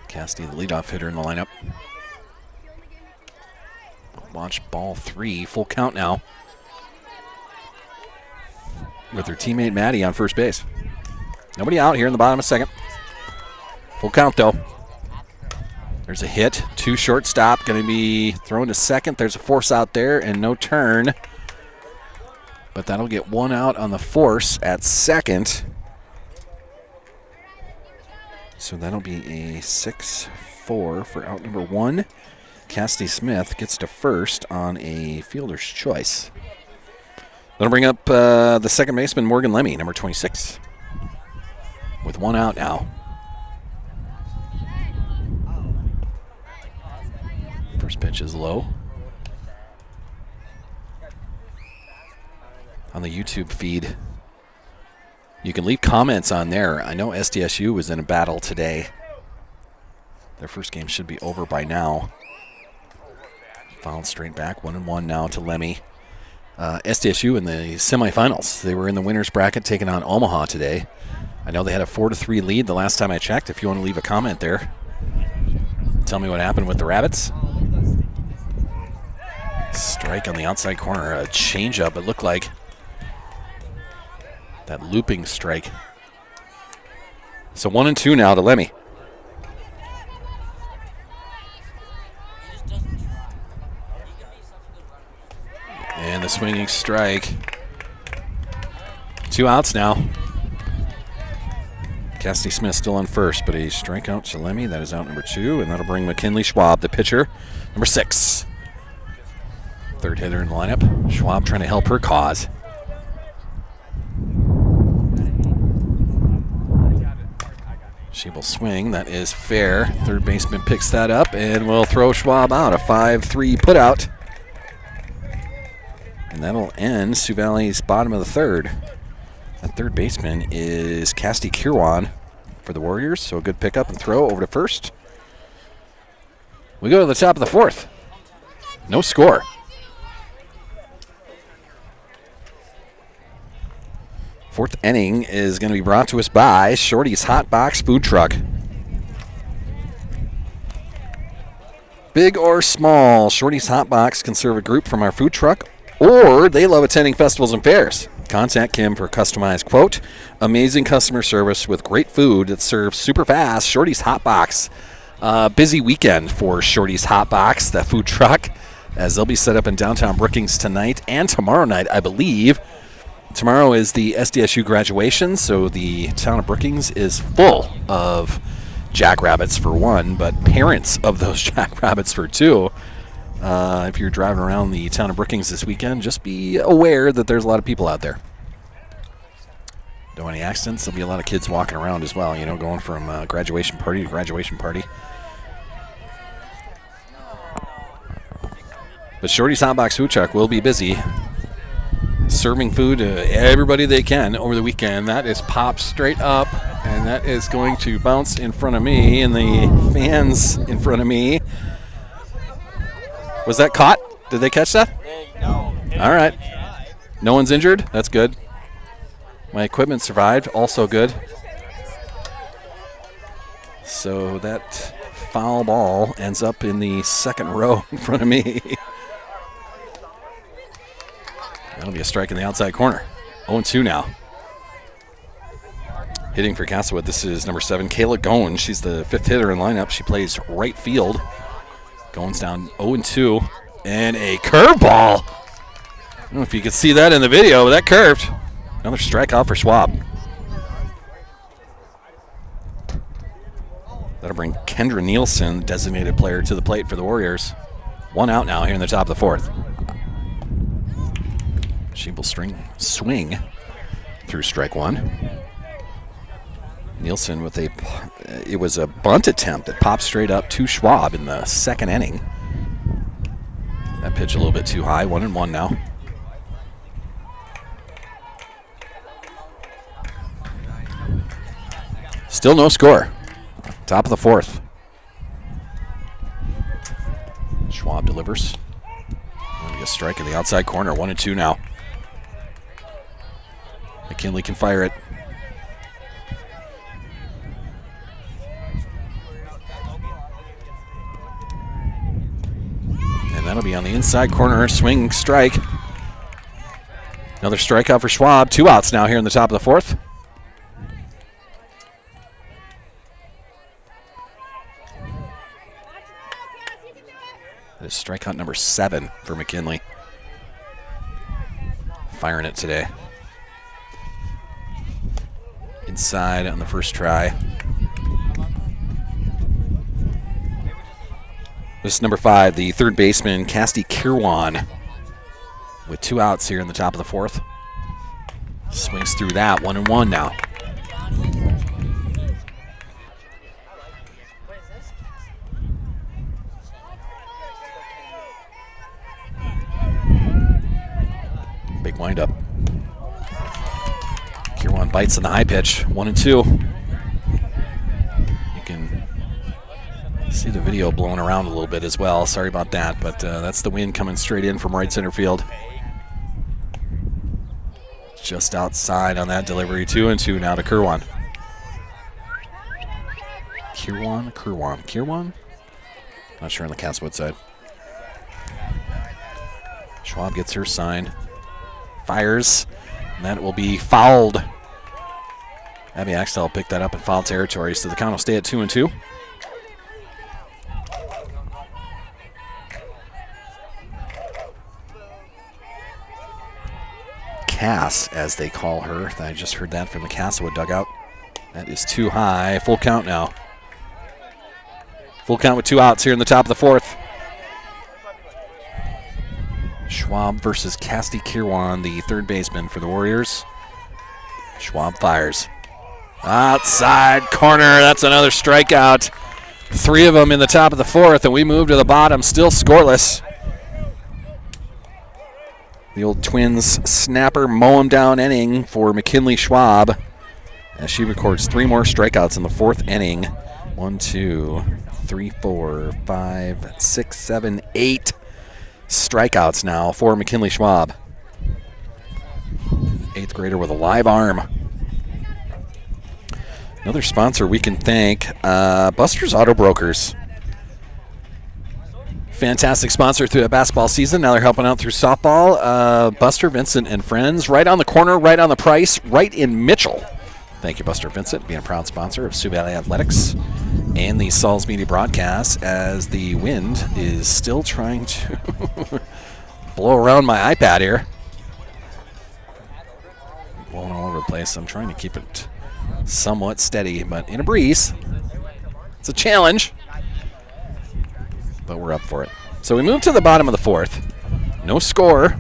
Cassidy, the leadoff hitter in the lineup. Watch ball 3, full count now. With her teammate Maddie on first base. Nobody out here in the bottom of second. Full count though. There's a hit, 2 shortstop, going to be thrown to second. There's a force out there and no turn. But that'll get 1 out on the force at second. So that'll be a 6-4 for out number 1. Cassidy Smith gets to first on a fielder's choice. That'll bring up the second baseman, Morgan Lemmy, number 26, with 1 out now. First pitch is low. On the YouTube feed, you can leave comments on there. I know SDSU was in a battle today. Their first game should be over by now. Fouled straight back, 1-1 now to Lemmy. SDSU in the semifinals. They were in the winner's bracket taking on Omaha today. I know they had a 4-3 lead the last time I checked. If you want to leave a comment there, tell me what happened with the Rabbits. Strike on the outside corner, a changeup, it looked like. That looping strike. So 1-2 now to Lemmy. And the swinging strike. 2 outs now. Cassidy Smith still on first, but a strikeout to Lemmy. That is out number 2, and that'll bring McKinley Schwab, the pitcher, number 6. Third hitter in the lineup. Schwab trying to help her cause. She will swing. That is fair. Third baseman picks that up and will throw Schwab out. A 5-3 putout. And that'll end Sioux Valley's bottom of the third. That third baseman is Cassidy Kirwan for the Warriors. So a good pickup and throw over to first. We go to the top of the fourth. No score. Fourth inning is going to be brought to us by Shorty's Hot Box Food Truck. Big or small, Shorty's Hot Box can serve a group from our food truck, or they love attending festivals and fairs. Contact Kim for a customized quote. Amazing customer service with great food that serves super fast. Shorty's Hot Box. Busy weekend for Shorty's Hot Box, the food truck, as they'll be set up in downtown Brookings tonight and tomorrow night, I believe. Tomorrow is the SDSU graduation, so the town of Brookings is full of jackrabbits for one, but parents of those jackrabbits for two. If you're driving around the town of Brookings this weekend, just be aware that there's a lot of people out there. Don't want any accidents. There'll be a lot of kids walking around as well, you know, going from graduation party to graduation party. But Shorty's Hot Box Food Truck will be busy, serving food to everybody they can over the weekend. That is popped straight up, and that is going to bounce in front of me and the fans in front of me. Was that caught? Did they catch that? No. All right. No one's injured? That's good. My equipment survived. Also good. So that foul ball ends up in the second row in front of me. That'll be a strike in the outside corner. 0-2 now. Hitting for Castlewood, this is number 7, Kayla Goins. She's the 5th hitter in lineup. She plays right field. Goins down 0-2. And a curveball. I don't know if you could see that in the video, but that curved. Another strikeout for Schwab. That'll bring Kendra Nielsen, designated player, to the plate for the Warriors. 1 out now here in the top of the 4th. She will swing through strike 1. Nielsen with it was a bunt attempt that popped straight up to Schwab in the second inning. That pitch a little bit too high, 1-1 now. Still no score. Top of the 4th. Schwab delivers. A strike in the outside corner, 1-2 now. McKinley can fire it. And that'll be on the inside corner, swing strike. Another strikeout for Schwab. 2 outs now here in the top of the 4th. That is strikeout number 7 for McKinley. Firing it today. Inside on the first try. This is number 5, the third baseman, Cassidy Kirwan, with 2 outs here in the top of the 4th. Swings through that, 1-1 now. big windup. Kirwan bites on the high pitch, 1-2. You can see the video blowing around a little bit as well. Sorry about that, but that's the wind coming straight in from right center field. Just outside on that delivery, 2-2 now to Kirwan. Kirwan? Not sure on the Castlewood side. Schwab gets her sign. Fires, and that will be fouled. Abby Axtell picked that up in foul territory, so the count will stay at 2-2. Cass, as they call her. I just heard that from the Castlewood dugout. That is too high. Full count now. Full count with 2 outs here in the top of the 4th. Schwab versus Casti Kirwan, the third baseman for the Warriors. Schwab fires. Outside corner. That's another strikeout. 3 of them in the top of the 4th, and we move to the bottom, still scoreless. The old Twins snapper mow him down inning for McKinley Schwab as she records 3 more strikeouts in the 4th inning. 1, 2, 3, 4, 5, 6, 7, 8 strikeouts now for McKinley Schwab. 8th grader with a live arm. Another sponsor we can thank, Buster's Auto Brokers. Fantastic sponsor through the basketball season. Now they're helping out through softball. Buster, Vincent, and friends. Right on the corner, right on the price, right in Mitchell. Thank you, Buster Vincent, being a proud sponsor of Sioux Valley Athletics and the Sauls Media broadcast, as the wind is still trying to blow around my iPad here. Blowing all over the place. I'm trying to keep it somewhat steady, but in a breeze. It's a challenge, but we're up for it. So we move to the bottom of the 4th. No score.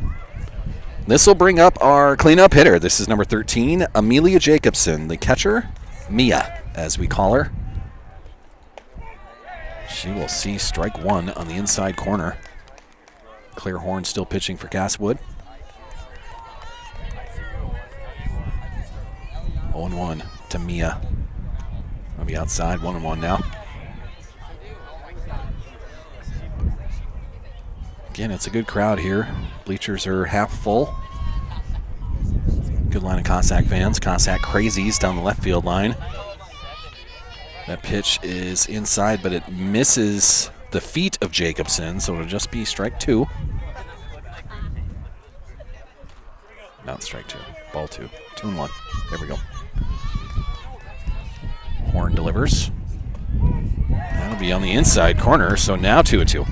This will bring up our cleanup hitter. This is number 13, Amelia Jacobson. The catcher, Mia, as we call her. She will see strike 1 on the inside corner. Claire Horn still pitching for Castlewood. 0-1 to Mia. I'll be outside, 1-1 now. Again, it's a good crowd here. Bleachers are half full. Good line of Cossack fans. Cossack crazies down the left field line. That pitch is inside, but it misses the feet of Jacobson, so it'll just be strike 2. Not strike 2. Ball 2. 2-1. There we go. Horn delivers. That'll be on the inside corner, so now 2-2.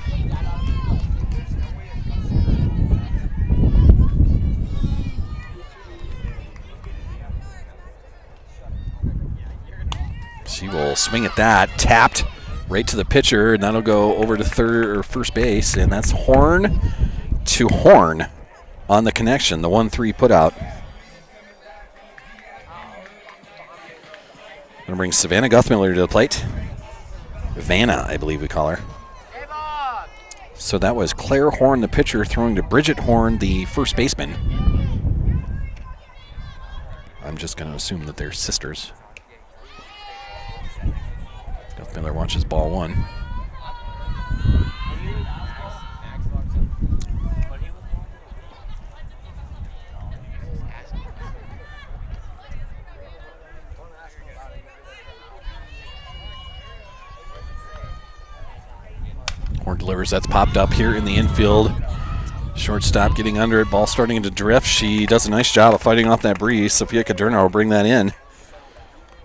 She will swing at that, tapped right to the pitcher, and that'll go over to third or first base, and that's Horn to Horn on the connection, the 1-3 put out. Going to bring Savannah Guthmiller to the plate. Vanna, I believe we call her. So that was Claire Horn, the pitcher, throwing to Bridget Horn, the first baseman. I'm just going to assume that they're sisters. Guthmiller watches ball 1. Horn delivers. That's popped up here in the infield. Shortstop getting under it. Ball starting to drift. She does a nice job of fighting off that breeze. Sophia Cadurna will bring that in.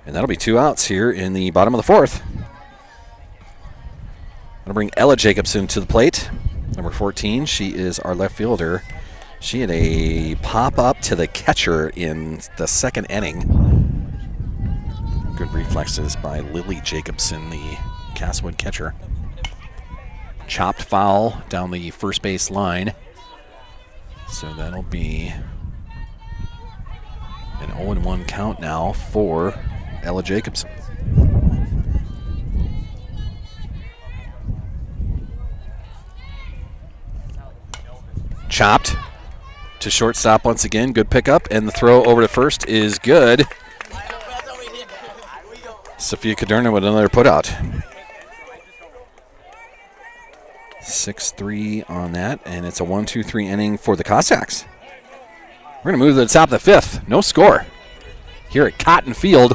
And that'll be 2 outs here in the bottom of the 4th. I'm going to bring Ella Jacobson to the plate. Number 14. She is our left fielder. She had a pop-up to the catcher in the 2nd inning. Good reflexes by Lily Jacobson, the Castlewood catcher. Chopped foul down the first base line. So that'll be an 0-1 count now for Ella Jacobson. Chopped. to shortstop once again. Good pickup, and the throw over to first is good. Sophia Caderna with another putout. 6-3 on that, and it's a 1-2-3 inning for the Cossacks. We're going to move to the top of the fifth. No score here at Cotton Field.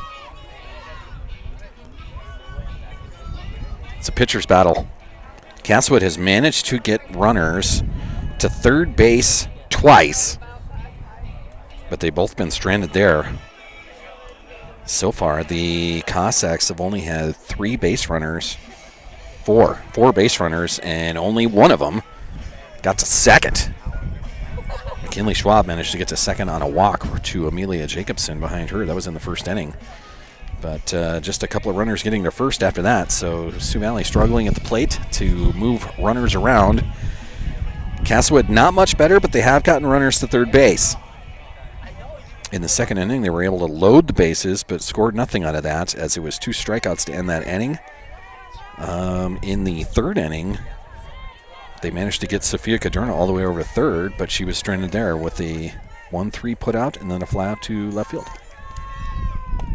It's a pitcher's battle. Castlewood has managed to get runners to third base twice, but they've both been stranded there. So far, the Cossacks have only had four base runners, and only one of them got to second. McKinley Schwab managed to get to second on a walk to Amelia Jacobson behind her. That was in the first inning. But just a couple of runners getting their first after that. So Sioux Valley struggling at the plate to move runners around. Castlewood not much better, but they have gotten runners to third base. In the second inning, they were able to load the bases, but scored nothing out of that, as it was 2 strikeouts to end that inning. In the third inning, they managed to get Sophia Caderna all the way over to third, but she was stranded there with a 1-3 put out and then a fly out to left field.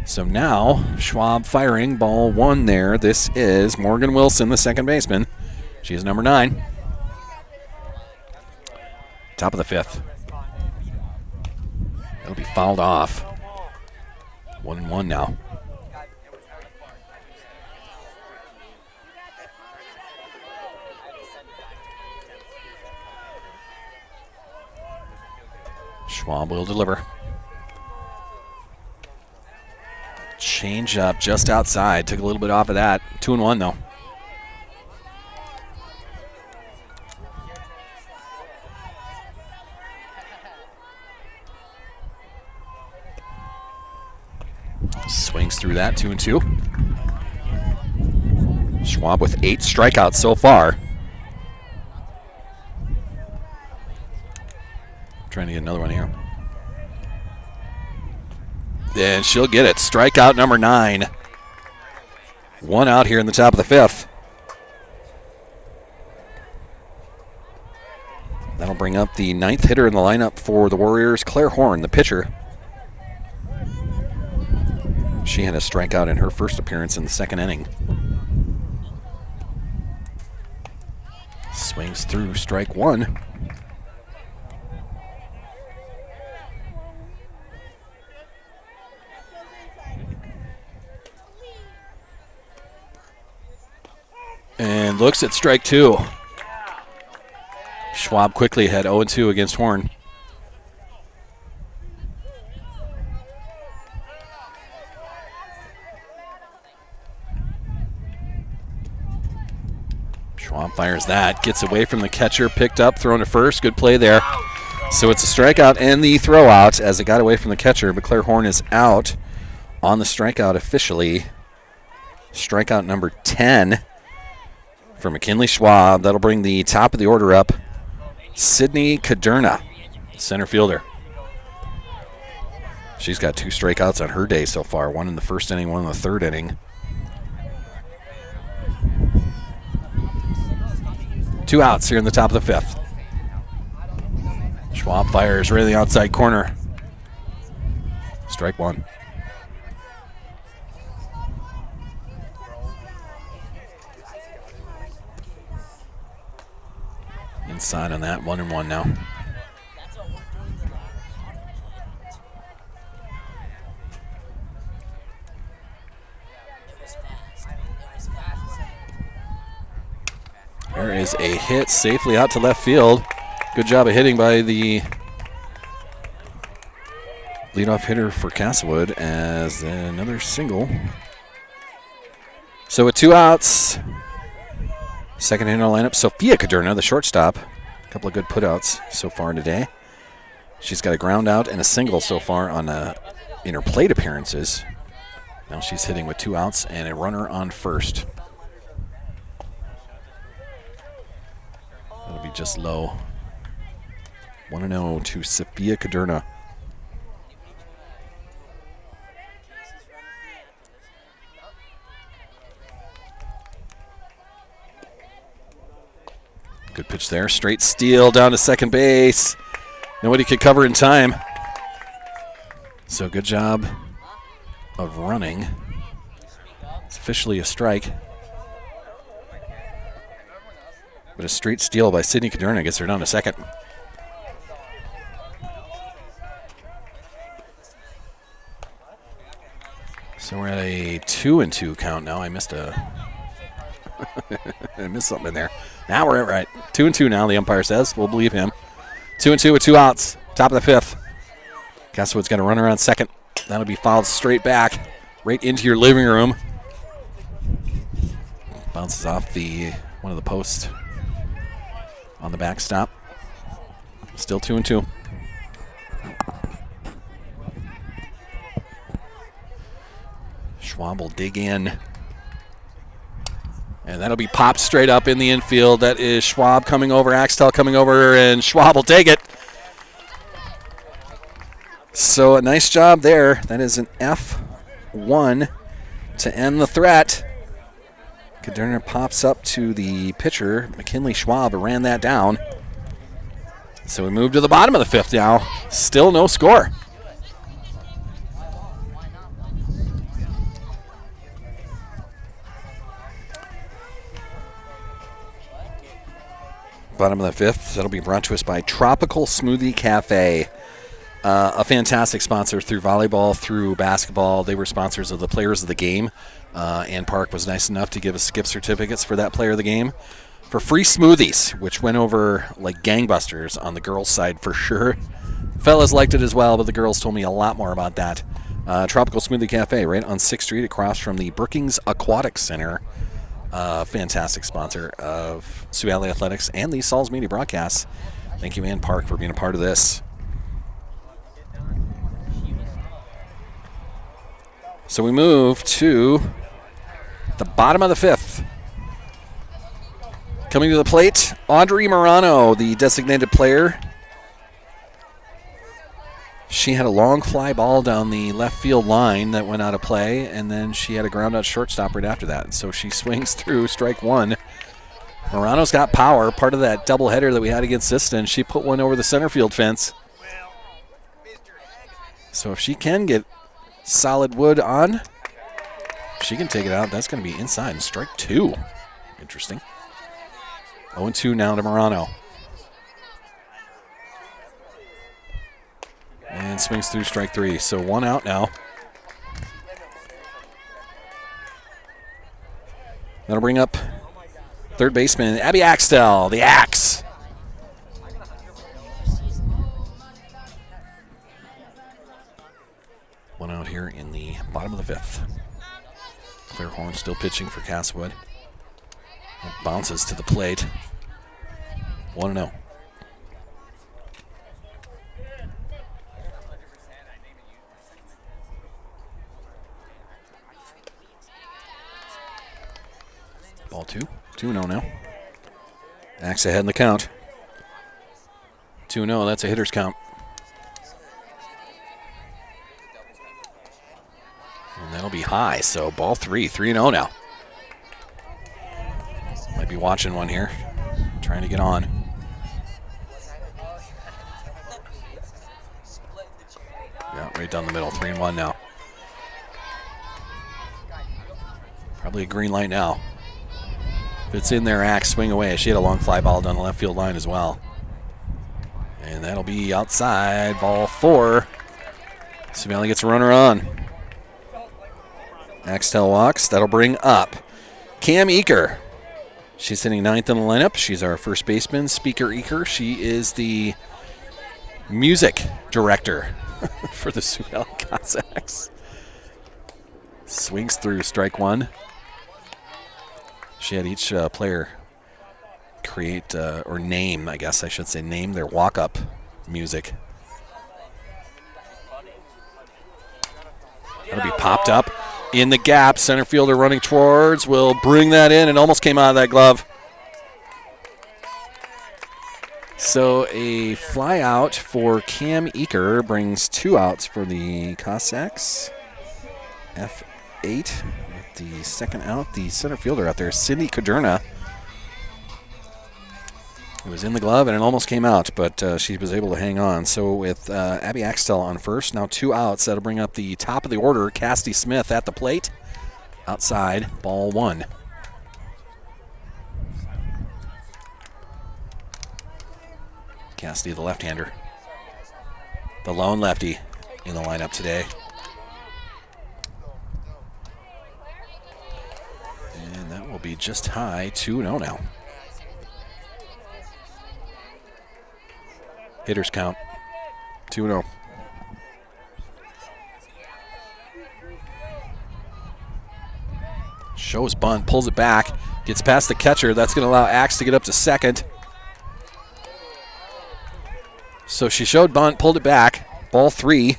So now, Schwab firing, ball 1 there. This is Morgan Wilson, the second baseman. She is number 9. Top of the fifth. That'll be fouled off. 1-1 now. Schwab will deliver. Change up just outside. Took a little bit off of that. 2-1 though. Swings through that. 2-2. Schwab with 8 strikeouts so far. Trying to get another one here. And she'll get it. Strikeout number 9. 1 out here in the top of the fifth. That'll bring up the 9th hitter in the lineup for the Warriors, Claire Horn, the pitcher. She had a strikeout in her first appearance in the second inning. Swings through strike 1. And looks at strike 2. Schwab quickly had 0-2 against Horn. Schwab fires that, gets away from the catcher, picked up, thrown to first. Good play there. So it's a strikeout and the throw out as it got away from the catcher, but Claire Horn is out on the strikeout officially. Strikeout number 10 for McKinley Schwab. That'll bring the top of the order up. Sydney Caderna, center fielder. She's got 2 strikeouts on her day so far, 1 in the first inning, 1 in the third inning. 2 outs here in the top of the fifth. Schwab fires right in the outside corner. Strike 1. Inside on that, 1-1 now. There is a hit safely out to left field. Good job of hitting by the leadoff hitter for Castlewood as another single. So with 2 outs, second hitter in the lineup, Sophia Caderna, the shortstop. A couple of good putouts so far today. She's got a ground out and a single so far on in her plate appearances. Now she's hitting with 2 outs and a runner on first. That'll be just low. 1-0 to Sophia Caderna. Good pitch there. Straight steal down to second base. Nobody could cover in time. So good job of running. It's officially a strike. But a straight steal by Sydney Caderna gets her down to second. So we're at a 2-2 count now. I missed I missed something in there. Now we're at right. 2-2 now, the umpire says. We'll believe him. 2-2 with 2 outs. Top of the fifth. Castlewood's got to run around second. That'll be fouled straight back. Right into your living room. Bounces off one of the posts on the backstop. Still 2-2. Schwab will dig in. And that'll be popped straight up in the infield. That is Schwab coming over, Axtell coming over, and Schwab will take it. So a nice job there. That is an F1 to end the threat. Caderna pops up to the pitcher. McKinley Schwab ran that down. So we move to the bottom of the fifth now. Still no score. Bottom of the fifth. That'll be brought to us by Tropical Smoothie Cafe. A fantastic sponsor through volleyball, through basketball. They were sponsors of the players of the game. Ann Park was nice enough to give us gift certificates for that player of the game for free smoothies, which went over like gangbusters on the girls' side for sure. Fellas liked it as well, but the girls told me a lot more about that. Tropical Smoothie Cafe, right on 6th Street across from the Brookings Aquatic Center. Fantastic sponsor of Sioux Valley Athletics and the Sauls Media broadcasts. Thank you, Ann Park, for being a part of this. So we move to the bottom of the fifth. Coming to the plate, Audrey Morano, the designated player. She had a long fly ball down the left field line that went out of play, and then she had a ground out shortstop right after that. So she swings through strike one. Morano's got power. Part of that doubleheader that we had against Siston, she put one over the center field fence. So if she can get solid wood on, she can take it out. That's going to be inside and strike two. Interesting. 0-2 now to Morano. And swings through strike three. So one out now. That'll bring up third baseman Abby Axtell, the Axe. One out here in the bottom of the fifth. Claire Horn still pitching for Castlewood. It bounces to the plate. 1-0. Ball 2-0 now. Axe ahead in the count. 2-0, that's a hitter's count. And that'll be high, so ball 3-0 now. Might be watching one here, trying to get on. Yeah, right down the middle, 3-1 now. Probably a green light now. If it's in there, Axe swing away. She had a long fly ball down the left field line as well. And that'll be outside, ball 4. Sioux Valley gets a runner on. Axtell walks. That'll bring up Cam Eaker. She's sitting 9th in the lineup. She's our first baseman, Speaker Eaker. She is the music director for the Sioux Valley Cossacks. Swings through strike one. She had each player create, or name, I guess I should say, name their walk-up music. That'll be popped up in the gap. Center fielder running towards will bring that in and almost came out of that glove. So a fly out for Cam Eaker brings 2 outs for the Cossacks. F8 with the second out. The center fielder out there, Cindy Caderna. It was in the glove, and it almost came out, but she was able to hang on. So with Abby Axtell on first, now 2 outs. That'll bring up the top of the order. Cassidy Smith at the plate. Outside, ball 1. Cassidy, the left-hander. The lone lefty in the lineup today. And that will be just high, 2-0 now. Hitters count, 2-0. Shows bunt, pulls it back, gets past the catcher. That's going to allow Axe to get up to second. So she showed bunt, pulled it back, ball 3.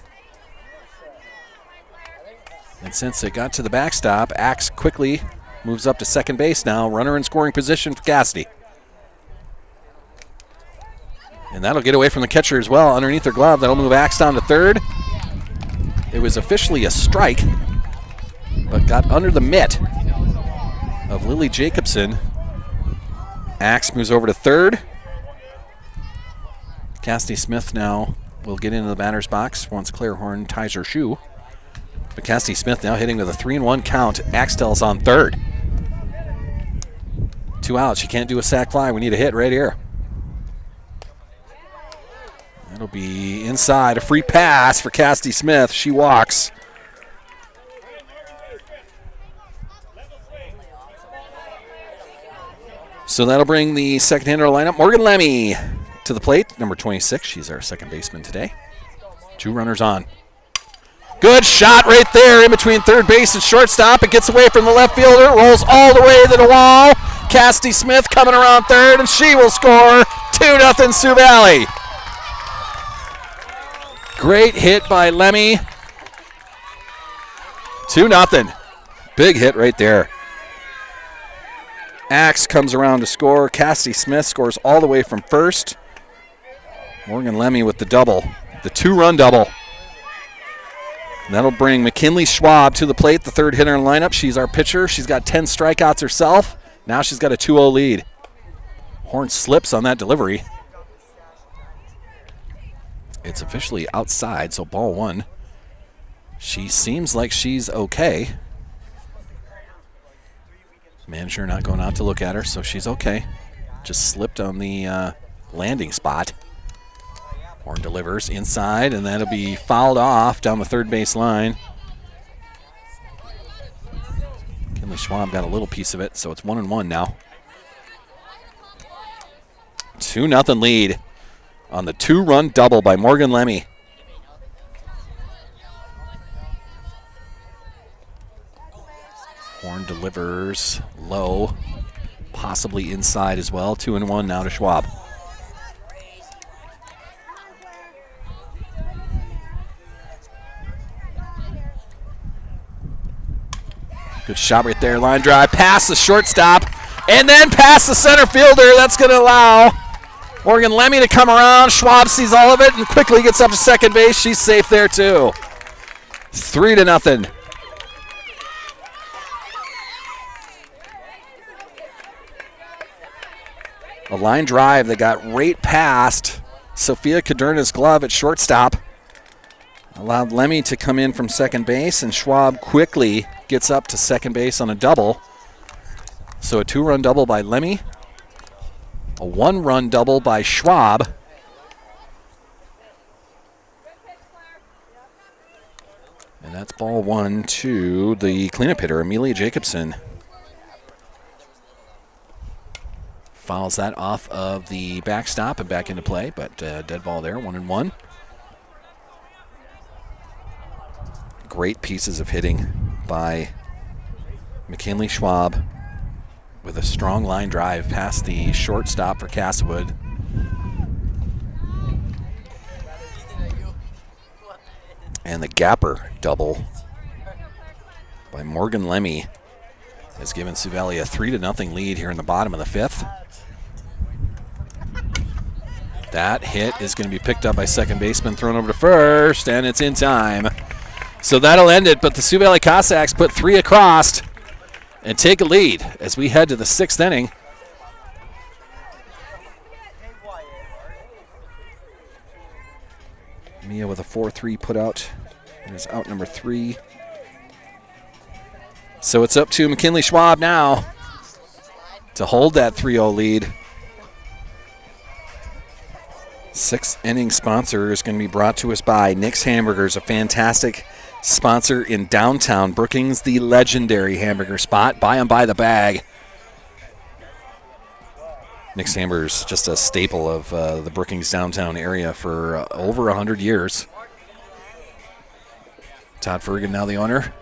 And since it got to the backstop, Axe quickly moves up to second base now. Runner in scoring position for Cassidy. And that'll get away from the catcher as well underneath her glove. That'll move Axe down to third. It was officially a strike, but got under the mitt of Lily Jacobson. Axe moves over to third. Cassidy Smith now will get into the batter's box once Claire Horn ties her shoe. But Cassidy Smith now hitting with a 3-1 count. Axtell's on third. 2 outs. She can't do a sac fly. We need a hit right here. That'll be inside. A free pass for Cassidy Smith. She walks. So that'll bring the second hander lineup. Morgan Lemmy to the plate, number 26. She's our second baseman today. 2 runners on. Good shot right there in between third base and shortstop. It gets away from the left fielder, rolls all the way to the wall. Cassidy Smith coming around third, and she will score 2-0 Sioux Valley. Great hit by Lemmy. 2-0. Big hit right there. Axe comes around to score. Cassidy Smith scores all the way from first. Morgan Lemmy with the double, the 2-run double. And that'll bring McKinley Schwab to the plate, the third hitter in the lineup. She's our pitcher. She's got 10 strikeouts herself. Now she's got a 2-0 lead. Horn slips on that delivery. It's officially outside, so ball 1. She seems like she's okay. Manager not going out to look at her, so she's okay. Just slipped on the landing spot. Horn delivers inside, and that'll be fouled off down the third base line. Kinley Schwab got a little piece of it, so it's 1-1 now. 2-0 lead on the 2-run double by Morgan Lemmy. Horn delivers low, possibly inside as well. 2-1 now to Schwab. Good shot right there, line drive, past the shortstop, and then past the center fielder. That's going to allow Morgan Lemmy to come around. Schwab sees all of it and quickly gets up to second base. She's safe there too. 3-0. A line drive that got right past Sophia Caderna's glove at shortstop. Allowed Lemmy to come in from second base, and Schwab quickly gets up to second base on a double. So a 2-run double by Lemmy, a 1-run double by Schwab. And that's ball 1 to the cleanup hitter, Amelia Jacobson. Fouls that off of the backstop and back into play, but dead ball there, 1-1. Great pieces of hitting by McKinley Schwab with a strong line drive past the shortstop for Castlewood. And the gapper double by Morgan Lemmy has given Sioux Valley a 3-0 lead here in the bottom of the 5th. That hit is going to be picked up by second baseman, thrown over to first, and it's in time. So that'll end it, but the Sioux Valley Cossacks put 3 across and take a lead as we head to the 6th inning. Mia with a 4-3 put out. There's out number 3. So it's up to McKinley Schwab now to hold that 3-0 lead. 6th inning sponsor is going to be brought to us by Nick's Hamburgers, a fantastic sponsor in downtown Brookings, the legendary hamburger spot. Buy them by the bag. Nick's Hamburgers, just a staple of the Brookings downtown area for over 100 years. Todd Fergan, now the owner,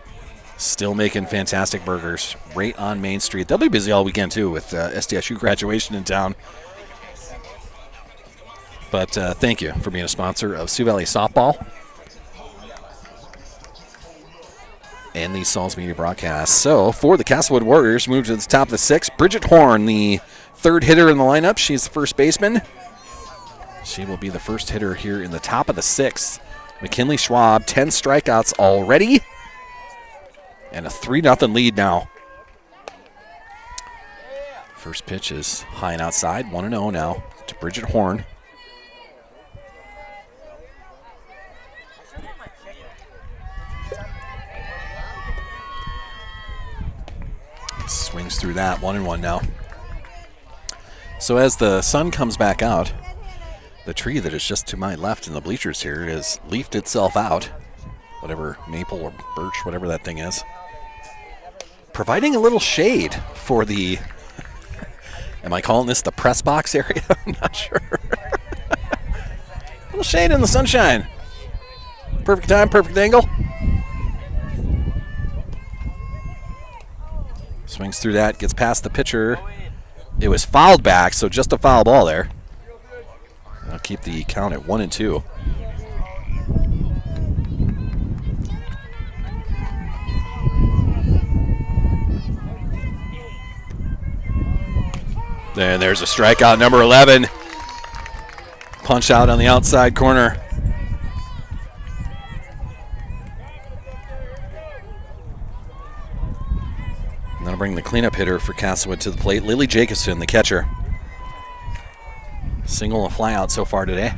still making fantastic burgers right on Main Street. They'll be busy all weekend, too, with SDSU graduation in town. But thank you for being a sponsor of Sioux Valley Softball and the Sauls Media broadcast. So for the Castlewood Warriors, move to the top of the 6th. Bridget Horn, the 3rd hitter in the lineup. She's the first baseman. She will be the first hitter here in the top of the 6th. McKinley Schwab, 10 strikeouts already. And a 3-0 lead now. First pitch is high and outside. 1-0 now to Bridget Horn. Swings through that. 1-1 now. So as the sun comes back out, the tree that is just to my left in the bleachers here has leafed itself out. Whatever, maple or birch, whatever that thing is. Providing a little shade for the, am I calling this the press box area? I'm not sure. A little shade in the sunshine. Perfect time, perfect angle. Swings through that, gets past the pitcher. It was fouled back, so just a foul ball there. I'll keep the count at 1-2. And there's a strikeout, number 11. Punch out on the outside corner. And that'll bring the cleanup hitter for Castlewood to the plate, Lily Jacobson, the catcher. Single and fly out so far today.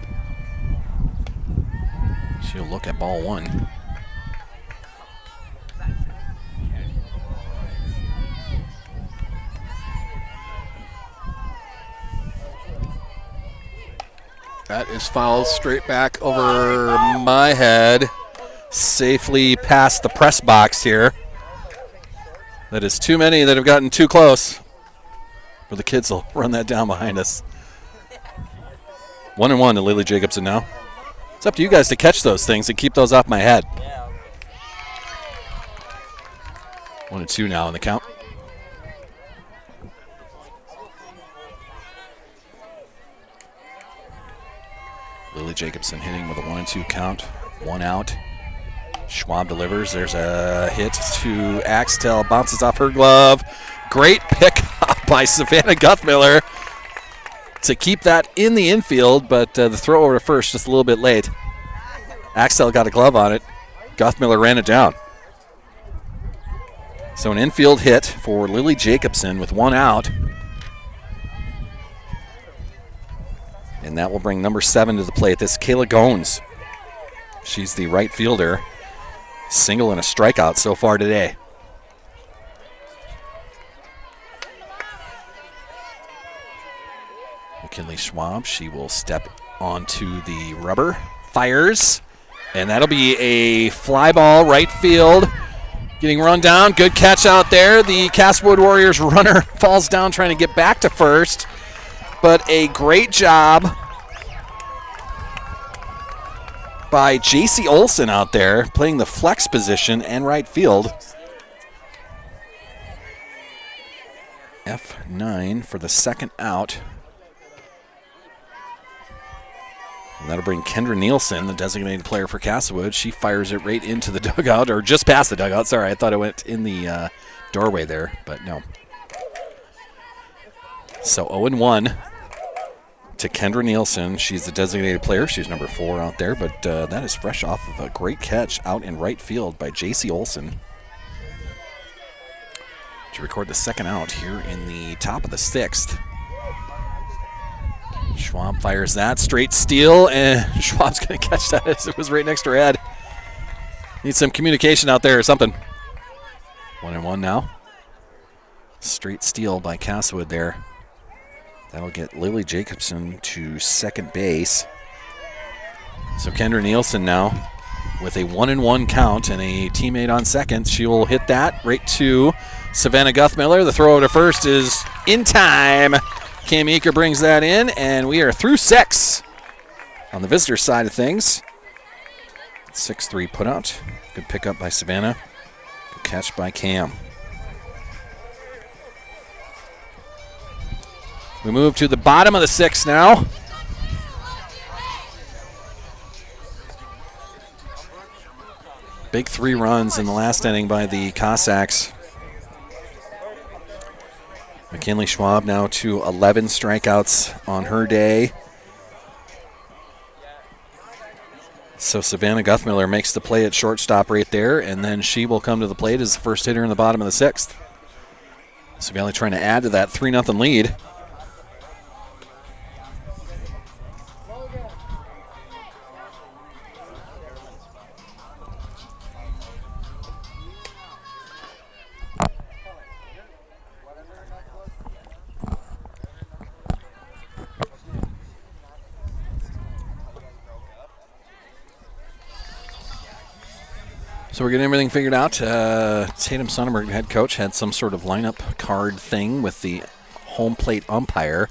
She'll look at ball 1. That is fouled straight back over my head. Safely past the press box here. That is too many that have gotten too close. But the kids will run that down behind us. 1-1 to Lily Jacobson now. It's up to you guys to catch those things and keep those off my head. 1-2 now in the count. Lily Jacobson hitting with a 1-2 count. 1 out. Schwab delivers. There's a hit to Axtell. Bounces off her glove. Great pick up by Savannah Guthmiller to keep that in the infield, but the throw over to first just a little bit late. Axtell got a glove on it. Guthmiller ran it down. So an infield hit for Lily Jacobson with 1 out. And that will bring number 7 to the plate. This is Kayla Gones. She's the right fielder. Single and a strikeout so far today. McKinley Schwab, she will step onto the rubber. Fires. And that'll be a fly ball right field. Getting run down. Good catch out there. The Castlewood Warriors runner falls down trying to get back to first. But a great job by J.C. Olson out there playing the flex position and right field. F9 for the second out. And that'll bring Kendra Nielsen, the designated player for Castlewood. She fires it right into the dugout, or just past the dugout. Sorry, I thought it went in the doorway there, but no. So 0-1 to Kendra Nielsen. She's the designated player. She's number 4 out there, but that is fresh off of a great catch out in right field by J.C. Olson to record the second out here in the top of the 6th. Schwab fires that. Straight steal, and Schwab's going to catch that as it was right next to her head. Need some communication out there or something. 1-1 now. Straight steal by Castlewood there. That'll get Lily Jacobson to second base. So Kendra Nielsen now with a 1-1 count and a teammate on second. She will hit that right to Savannah Guthmiller. The throw to first is in time. Cam Eaker brings that in, and we are through 6 on the visitor side of things. 6-3 putout. Good pickup by Savannah. Good catch by Cam. We move to the bottom of the 6th now. Big 3 runs in the last inning by the Cossacks. McKinley Schwab now to 11 strikeouts on her day. So Savannah Guthmiller makes the play at shortstop right there, and then she will come to the plate as the first hitter in the bottom of the 6th. Savannah trying to add to that 3-0 lead. So we're getting everything figured out. Tatum Sonnenberg, head coach, had some sort of lineup card thing with the home plate umpire.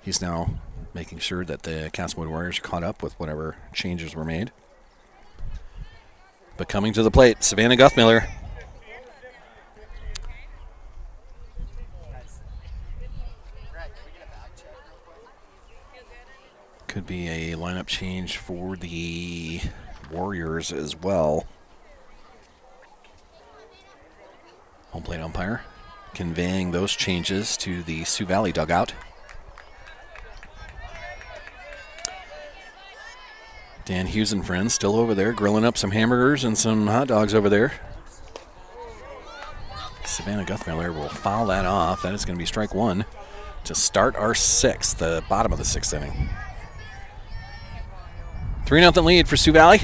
He's now making sure that the Castlewood Warriors are caught up with whatever changes were made. But coming to the plate, Savannah Guthmiller. Could be a lineup change for the Warriors as well. Home plate umpire conveying those changes to the Sioux Valley dugout. Dan Hughes and friends still over there grilling up some hamburgers and some hot dogs over there. Savannah Guthmiller will foul that off. That is going to be strike 1 to start our 6th, the bottom of the 6th inning. 3-0 lead for Sioux Valley.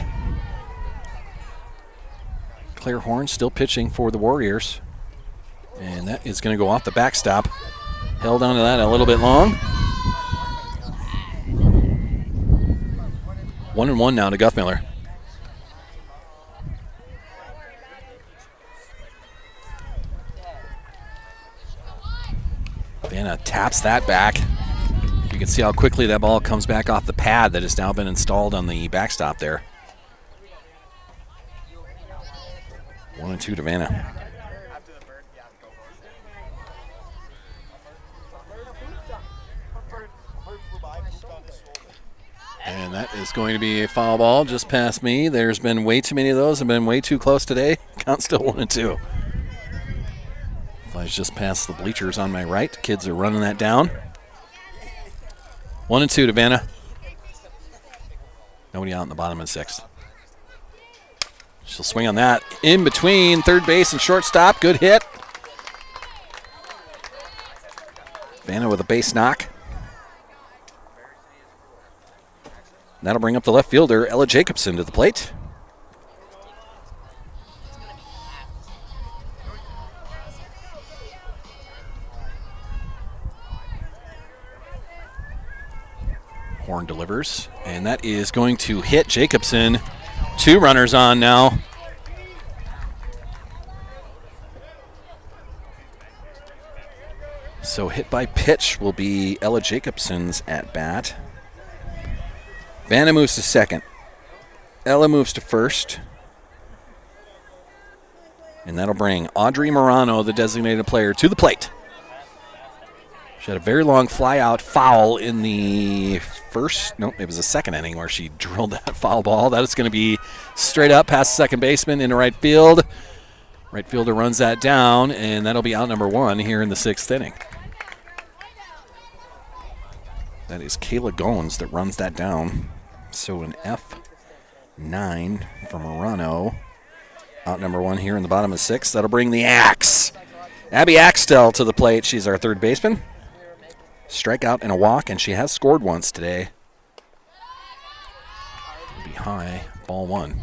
Claire Horn still pitching for the Warriors. And that is going to go off the backstop. Held onto that a little bit long. 1-1 now to Guthmiller. Vanna taps that back. You can see how quickly that ball comes back off the pad that has now been installed on the backstop there. 1-2 to Vanna. And that is going to be a foul ball just past me. There's been way too many of those. I've been way too close today. Count still 1-2. Flies just past the bleachers on my right. Kids are running that down. 1-2 to Vanna. Nobody out in the bottom of the 6th. She'll swing on that. In between third base and shortstop. Good hit. Vanna with a base knock. That'll bring up the left fielder, Ella Jacobson, to the plate. Horn delivers, and that is going to hit Jacobson. 2 runners on now. So hit by pitch will be Ella Jacobson's at bat. Vanna moves to second. Ella moves to first. And that'll bring Audrey Morano, the designated player, to the plate. She had a very long fly-out foul in the it was the second inning where she drilled that foul ball. That is going to be straight up past the second baseman into right field. Right fielder runs that down, and that'll be out number 1 here in the 6th inning. That is Kayla Goins that runs that down. So an F9 for Morano. Out number 1 here in the bottom of the 6th. That'll bring the Axe. Abby Axtell to the plate. She's our third baseman. strikeout and a walk, and she has scored once today. It'll be high, ball 1.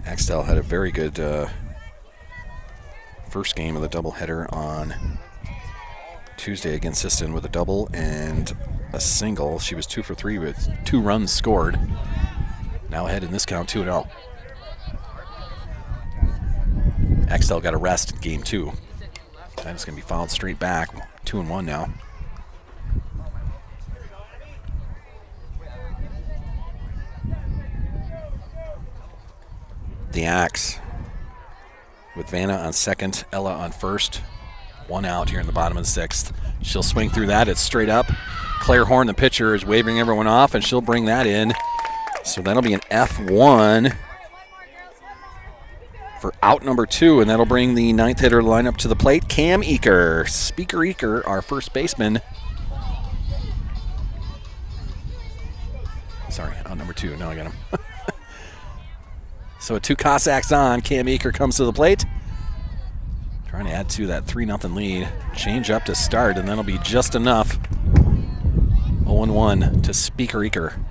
Axtell had a very good first game of the doubleheader on Tuesday against Siston with a double and a single. She was 2 for 3 with 2 runs scored. Now ahead in this count, 2-0. Axtell got a rest in game 2. That is going to be fouled straight back. 2-1 now. The Axe with Vanna on second, Ella on first. 1 out here in the bottom of the 6th. She'll swing through that. It's straight up. Claire Horn, the pitcher, is waving everyone off, and she'll bring that in. So that'll be an F1 for out number 2, and that'll bring the 9th hitter lineup to the plate. Cam Eaker, Speaker Eaker, our first baseman. Sorry, out number 2. Now I got him. So 2 Cossacks on. Cam Eaker comes to the plate. Trying to add to that 3-0 lead. Change up to start, and that'll be just enough. 0-1 to Speaker Eaker.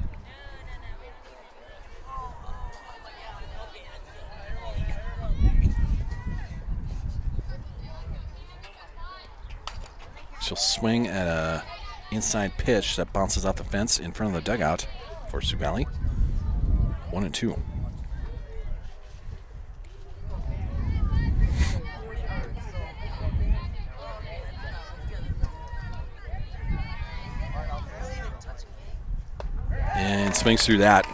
She'll swing at a inside pitch that bounces off the fence in front of the dugout for Sioux Valley. 1-2. And swings through that.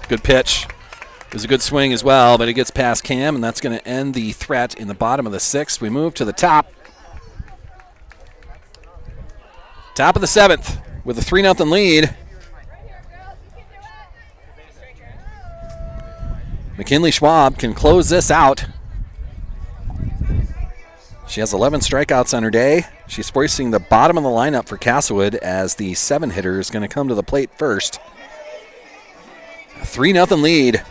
Good pitch. It was a good swing as well, but it gets past Cam, and that's going to end the threat in the bottom of the 6th. We move to the top. Top of the 7th with a 3-0 lead. McKinley Schwab can close this out. She has 11 strikeouts on her day. She's facing the bottom of the lineup for Castlewood as the 7 hitter is going to come to the plate first. A 3-0 lead.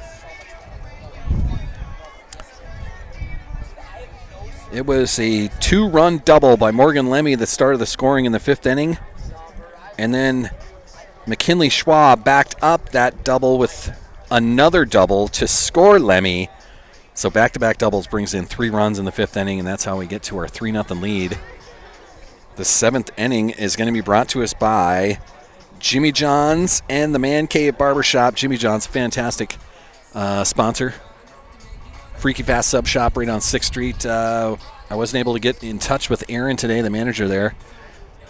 It was a 2-run double by Morgan Lemmy that started the scoring in the 5th inning. And then McKinley Schwab backed up that double with another double to score Lemmy. So back-to-back doubles brings in 3 runs in the 5th inning, and that's how we get to our 3-0 lead. The 7th inning is going to be brought to us by Jimmy John's and the Man Cave Barbershop. Jimmy John's, fantastic sponsor. Freaky Fast Sub Shop right on 6th Street. I wasn't able to get in touch with Aaron today, the manager there.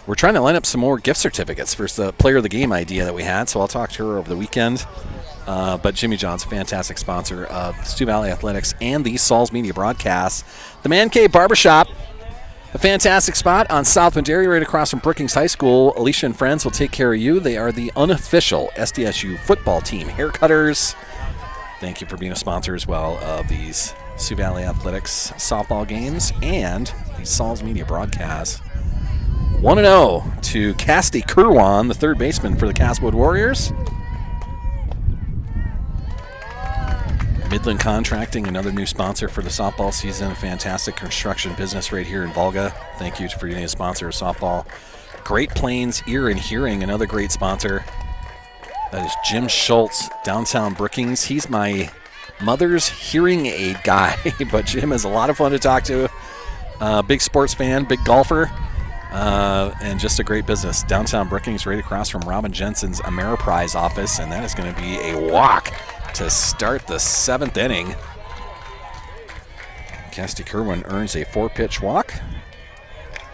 We're trying to line up some more gift certificates for the player of the game idea that we had, so I'll talk to her over the weekend. But Jimmy John's, fantastic sponsor of Sioux Valley Athletics and the Sauls Media broadcasts. The Man Cave Barbershop, a fantastic spot on South Madera right across from Brookings High School. Alicia and friends will take care of you. They are the unofficial SDSU football team haircutters. Thank you for being a sponsor as well of these Sioux Valley Athletics softball games and the Sauls Media broadcasts. 1-0 to Cassidy Kerwan, the third baseman for the Castlewood Warriors. Midland Contracting, another new sponsor for the softball season. A fantastic construction business right here in Volga. Thank you for being a sponsor of softball. Great Plains Ear and Hearing, another great sponsor. That is Jim Schultz, downtown Brookings. He's my mother's hearing aid guy, but Jim is a lot of fun to talk to. Big sports fan, big golfer, and just a great business. Downtown Brookings, right across from Robin Jensen's Ameriprise office, and that is going to be a walk to start the 7th inning. Cassidy Kerwin earns a 4-pitch walk,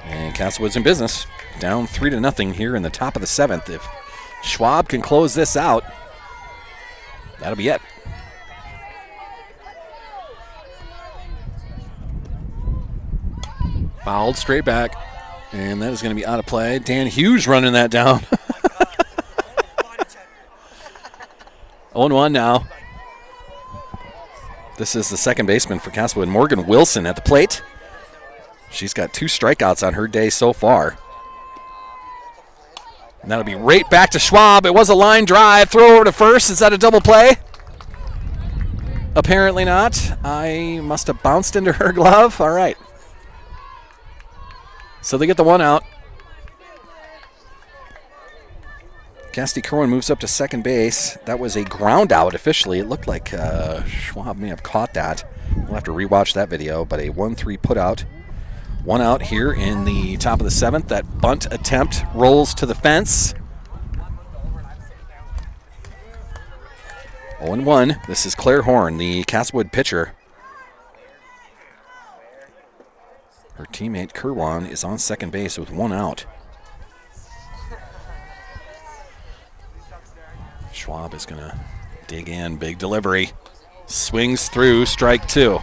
and Castlewood's in business. Down 3-0 here in the top of the 7th. If Schwab can close this out, that'll be it. Fouled straight back, and that is going to be out of play. Dan Hughes running that down. 0-1 now. This is the second baseman for Castlewood, Morgan Wilson, at the plate. She's got 2 strikeouts on her day so far. And that'll be right back to Schwab. It was a line drive. Throw over to first. Is that a double play? Apparently not. I must have bounced into her glove. All right. So they get the one out. Cassidy Kerwin moves up to second base. That was a ground out officially. It looked like Schwab may have caught that. We'll have to rewatch that video, but a 1-3 put out. One out here in the top of the seventh. That bunt attempt rolls to the fence. 0-1. This is Claire Horn, the Castlewood pitcher. Her teammate Kerwan is on second base with one out. Schwab is going to dig in. Big delivery. Swings through. Strike two.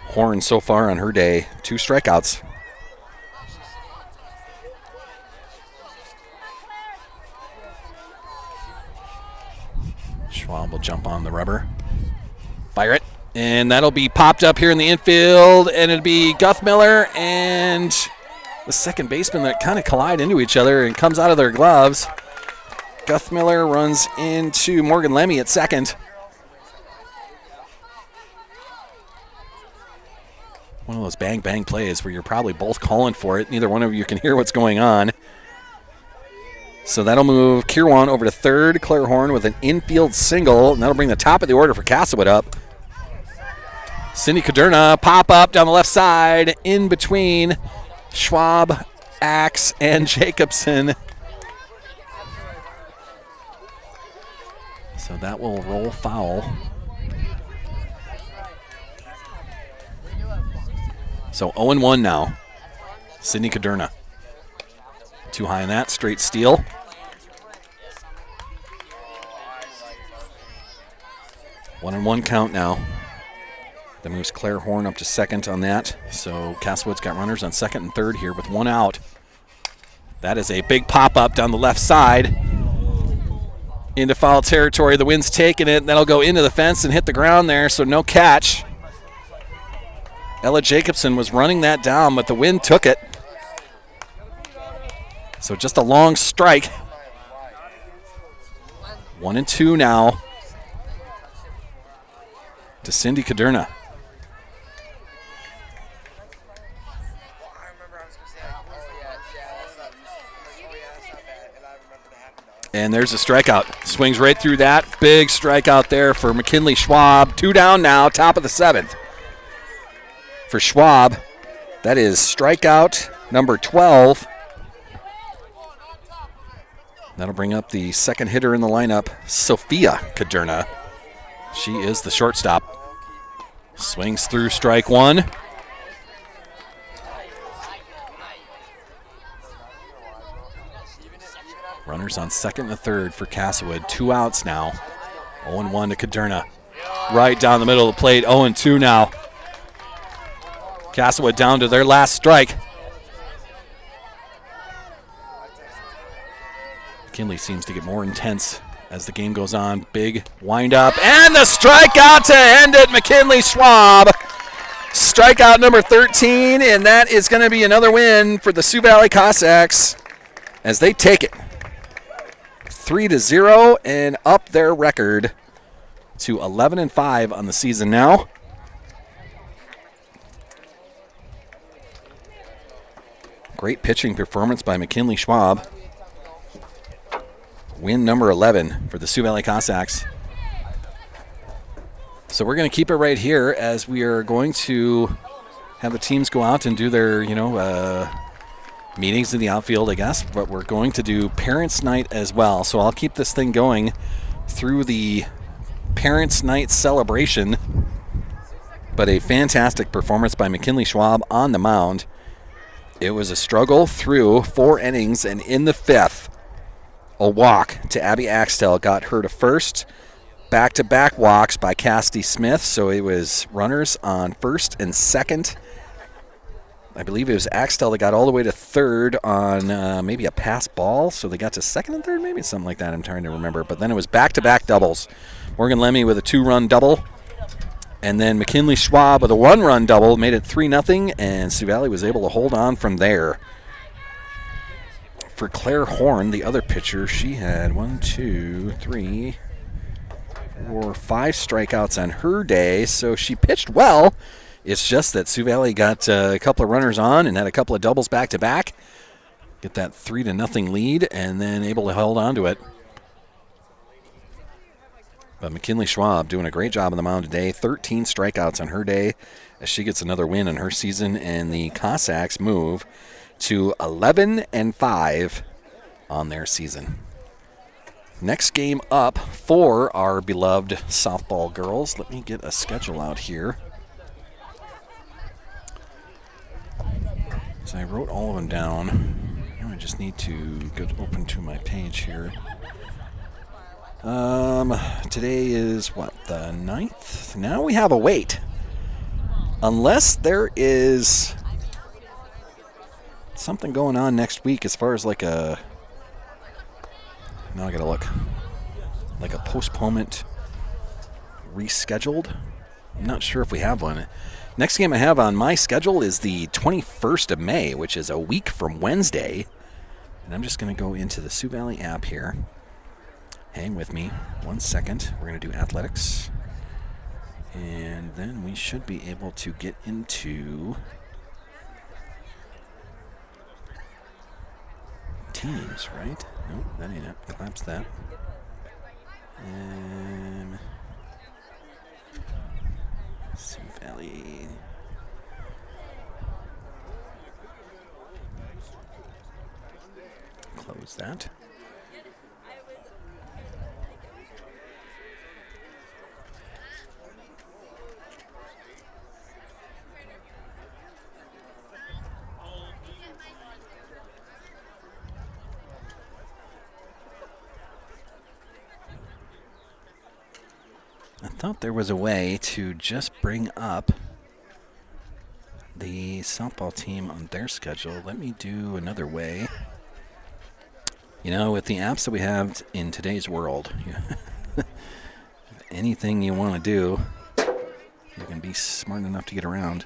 Horn so far on her day, 2 strikeouts. Schwab will jump on the rubber. Fire it. And that'll be popped up here in the infield. And it'll be Guthmiller and the second baseman that kind of collide into each other and comes out of their gloves. Guthmiller runs into Morgan Lemmy at second. One of those bang-bang plays where you're probably both calling for it. Neither one of you can hear what's going on. So that'll move Kirwan over to third. Claire Horn with an infield single, and that'll bring the top of the order for Castlewood up. Cindy Caderna pop up down the left side in between Schwab, Axe, and Jacobson. So that will roll foul. So 0-1 now. Sydney Caderna. Too high on that. Straight steal. One and one count now. That moves Claire Horn up to second on that. So Castlewood's got runners on second and third here with one out. That is a big pop-up down the left side. Into foul territory. The wind's taking it. That'll go into the fence and hit the ground there, so no catch. Ella Jacobson was running that down, but the wind took it. So just a long strike. 1-2 now to Cindy Caderna. And there's a strikeout. Swings right through that. Big strikeout there for McKinley Schwab. 2 down now, top of the seventh. For Schwab, that is strikeout number 12. That'll bring up the second hitter in the lineup, Sophia Caderna. She is the shortstop. Swings through strike one. Runners on second and third for Castlewood. 2 outs now. 0-1 to Caderna. Right down the middle of the plate. 0-2 now. Castlewood down to their last strike. McKinley seems to get more intense as the game goes on. Big windup. And the strikeout to end it, McKinley Schwab. Strikeout number 13, and that is going to be another win for the Sioux Valley Cossacks as they take it 3-0 and up their record to 11-5 on the season now. Great pitching performance by McKinley Schwab. Win number 11 for the Sioux Valley Cossacks. So we're going to keep it right here as we are going to have the teams go out and do their, meetings in the outfield, I guess. But we're going to do Parents' Night as well. So I'll keep this thing going through the Parents' Night celebration. But a fantastic performance by McKinley Schwab on the mound. It was a struggle through 4 innings, and in the 5th, a walk to Abby Axtell got her to first. Back-to-back walks by Cassidy Smith, so it was runners on first and second. I believe it was Axtell that got all the way to third on maybe a pass ball, so they got to second and third, maybe something like that. I'm trying to remember, but then it was back-to-back doubles. Morgan Lemmy with a 2-run double, and then McKinley Schwab with a 1-run double made it 3-0, and Sioux Valley was able to hold on from there. For Claire Horn, the other pitcher, she had 5 strikeouts on her day, so she pitched well It's just that Sioux Valley got a couple of runners on and had a couple of doubles back-to-back. Get that 3-0 lead and then able to hold on to it. But McKinley Schwab doing a great job on the mound today. 13 strikeouts on her day as she gets another win in her season, and the Cossacks move to 11-5 on their season. Next game up for our beloved softball girls. Let me get a schedule out here. So I wrote all of them down. Now I just need to go open to my page here. Today is what, the 9th? Now we have a wait. Unless there is something going on next week as far as like a, now I gotta look, like a postponement rescheduled. I'm not sure if we have one. Next game I have on my schedule is the 21st of May, which is a week from Wednesday. And I'm just going to go into the Sioux Valley app here. Hang with me 1 second. We're going to do athletics. And then we should be able to get into teams, right? Nope, that ain't it. Collapse that. Sioux Valley. Close that. I thought there was a way to just bring up the softball team on their schedule. Let me do another way. You know, with the apps that we have in today's world, anything you want to do, you can be smart enough to get around.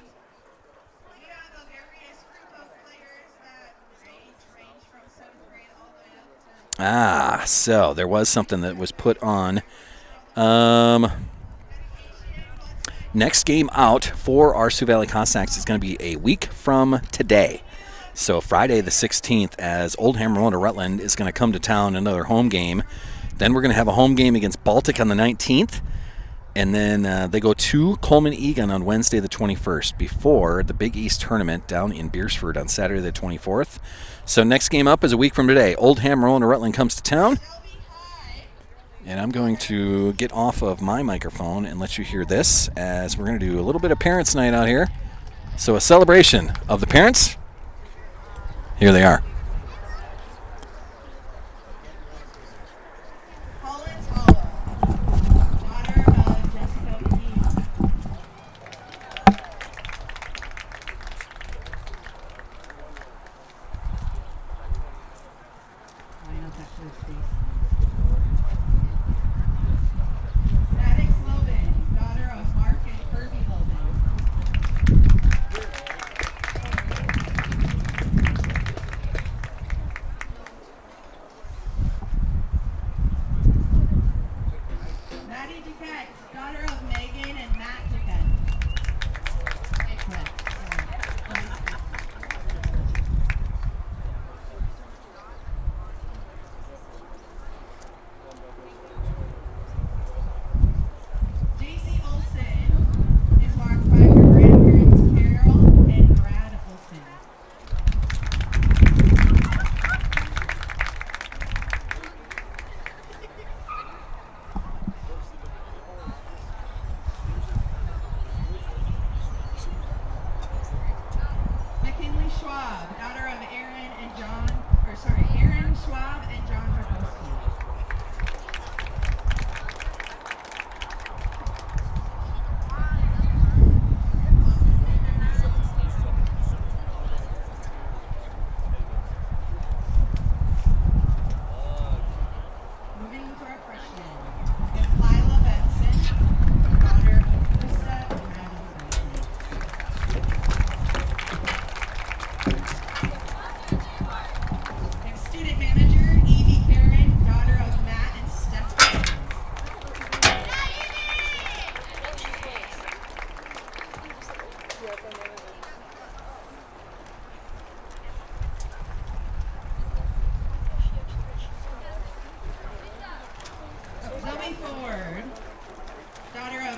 So there was something that was put on. Next game out for our Sioux Valley Cossacks is going to be a week from today. So Friday the 16th, as Old Hammer Rutland is going to come to town, another home game. Then we're going to have a home game against Baltic on the 19th. And then they go to Coleman Egan on Wednesday the 21st before the Big East tournament down in Beersford on Saturday the 24th. So next game up is a week from today. Old Hammer Rutland comes to town. And I'm going to get off of my microphone and let you hear this, as we're going to do a little bit of Parents' Night out here. So a celebration of the parents. Here they are.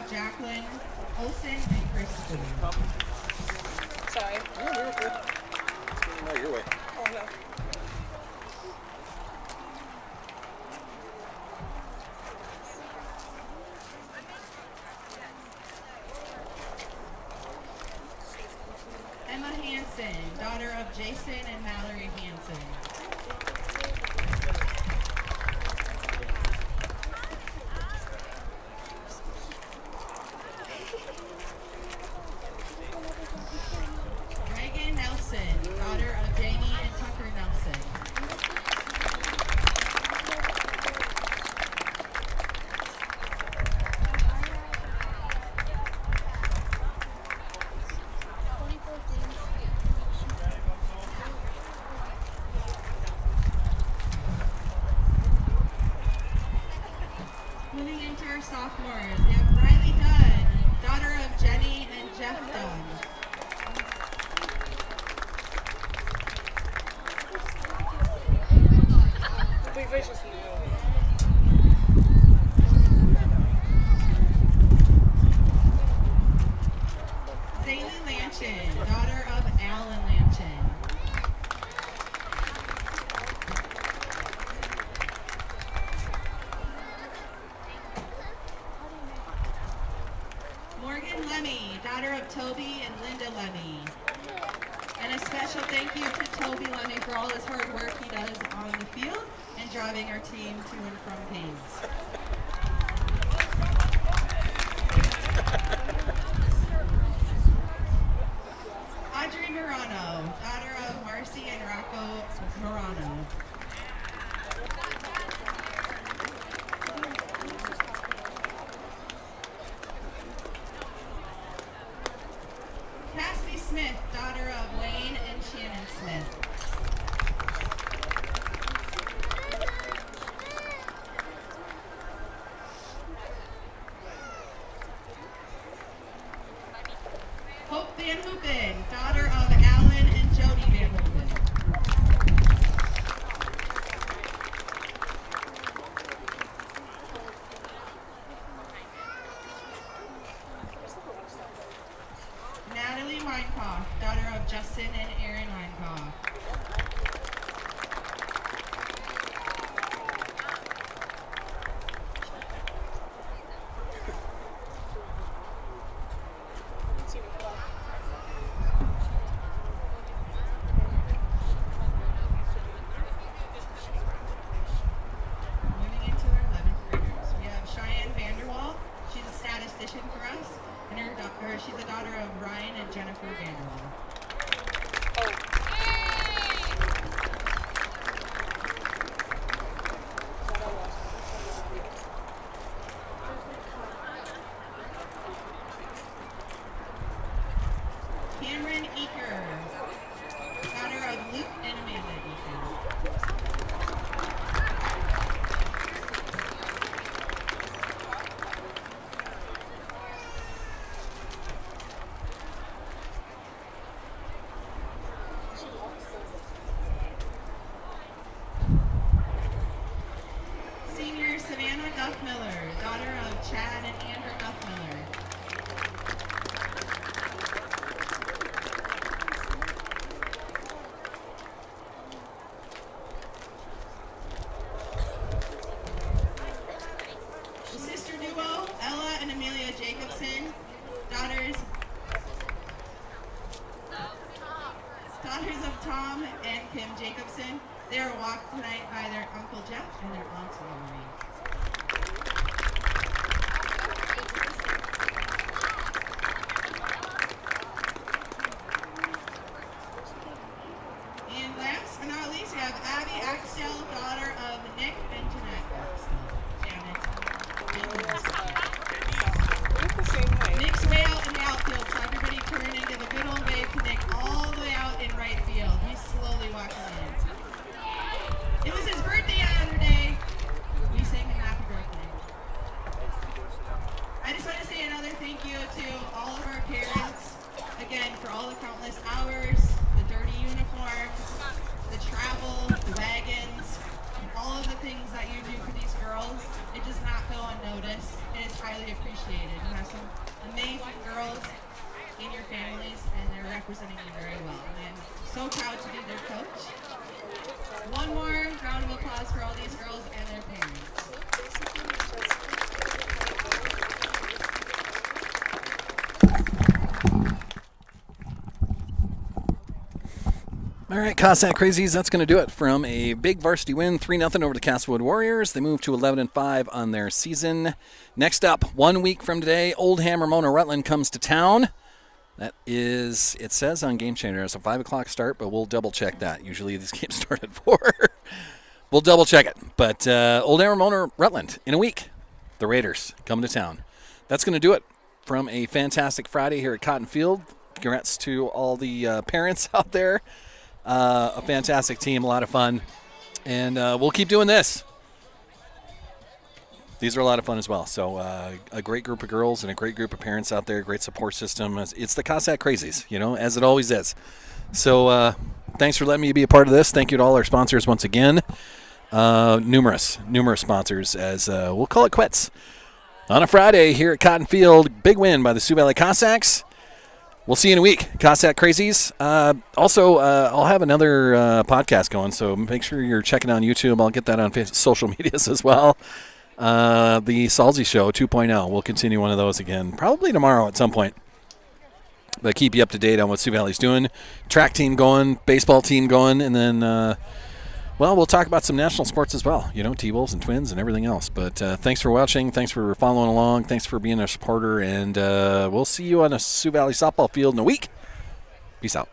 of Jacqueline, Olson, and Kristen. Sorry. No, you're okay. No, your way. Oh, no. Emma Hansen, daughter of Jason and Mallory Hansen. Megan Nelson, daughter of Jamie and Tucker Nelson. Moving into our sophomores, we have Riley Dunn, daughter of Jenny and Jeff Dunn. We just knew. Zaylee Lanchin, daughter of Alan Lanchin. Morgan Lemmy, daughter of Toby and Linda Lemmy. And a special thank you to Toby Lemmy for all his hard work he does on the field and driving our team to and from games. Audrey Morano, daughter of Marcy and Rocco Morano. Cassie Smith, daughter of Wayne and Shannon Smith. Hope Van Hoopen, daughter of Alan and Jody Van Hoopen. Natalie Weinkoff, daughter of Justin and Aaron Weinkoff. Moving into our 11th graders, we have Cheyenne Vanderwall. She's a statistician for us, and she's the daughter of Ryan and Jennifer Vanderwall. Cameron Eaker, daughter of Luke and Amanda Eaker. Senior Savannah Duffmiller, daughter of Chad and Andrew Duffmiller. The sister duo, Ella and Amelia Jacobson, daughters of Tom and Kim Jacobson. They are walked tonight by their Uncle Jeff and their Aunt Lori. And last but not least, we have Abby Axtell, daughter of Nick and Jeanette Axtell. Janet. We're the same height. Nick's way out in the outfield, so everybody turn and give a good old wave to Nick all the way out in right field. He's slowly walking in. It was his birthday the other day. We sang him happy birthday. I just want to say another thank you to all of our parents, again, for all the countless hours, the dirty uniforms, the travel, the wagons, all of the things that you do for these girls. It does not go unnoticed. It is highly appreciated. You have some amazing girls in your families, and they're representing you very well. And I'm so proud to be their coach. One more round of applause for all these girls and their parents. All right, Cossack Crazies, that's going to do it from a big varsity win, 3-0 over the Castlewood Warriors. They move to 11-5 on their season. Next up, 1 week from today, Oldham Ramona Rutland comes to town. That is, it says on Game Changer, it's a 5 o'clock start, but we'll double check that. Usually these games start at 4. We'll double check it. But Oldham Ramona Rutland in a week. The Raiders come to town. That's going to do it from a fantastic Friday here at Cotton Field. Congrats to all the parents out there. A fantastic team, a lot of fun, and we'll keep doing this. These are a lot of fun as well. So a great group of girls and a great group of parents out there, great support system. It's the Cossack Crazies, as it always is. So thanks for letting me be a part of this. Thank you to all our sponsors once again. Numerous sponsors, as we'll call it quits. On a Friday here at Cotton Field, big win by the Sioux Valley Cossacks. We'll see you in a week, Cossack Crazies. Also, I'll have another podcast going, so make sure you're checking on YouTube. I'll get that on social medias as well. The Salzy Show 2.0. We'll continue one of those again, probably tomorrow at some point. But keep you up to date on what Sioux Valley's doing. Track team going, baseball team going, and then, we'll talk about some national sports as well. T-Wolves and Twins and everything else. But thanks for watching. Thanks for following along. Thanks for being a supporter. And we'll see you on a Sioux Valley softball field in a week. Peace out.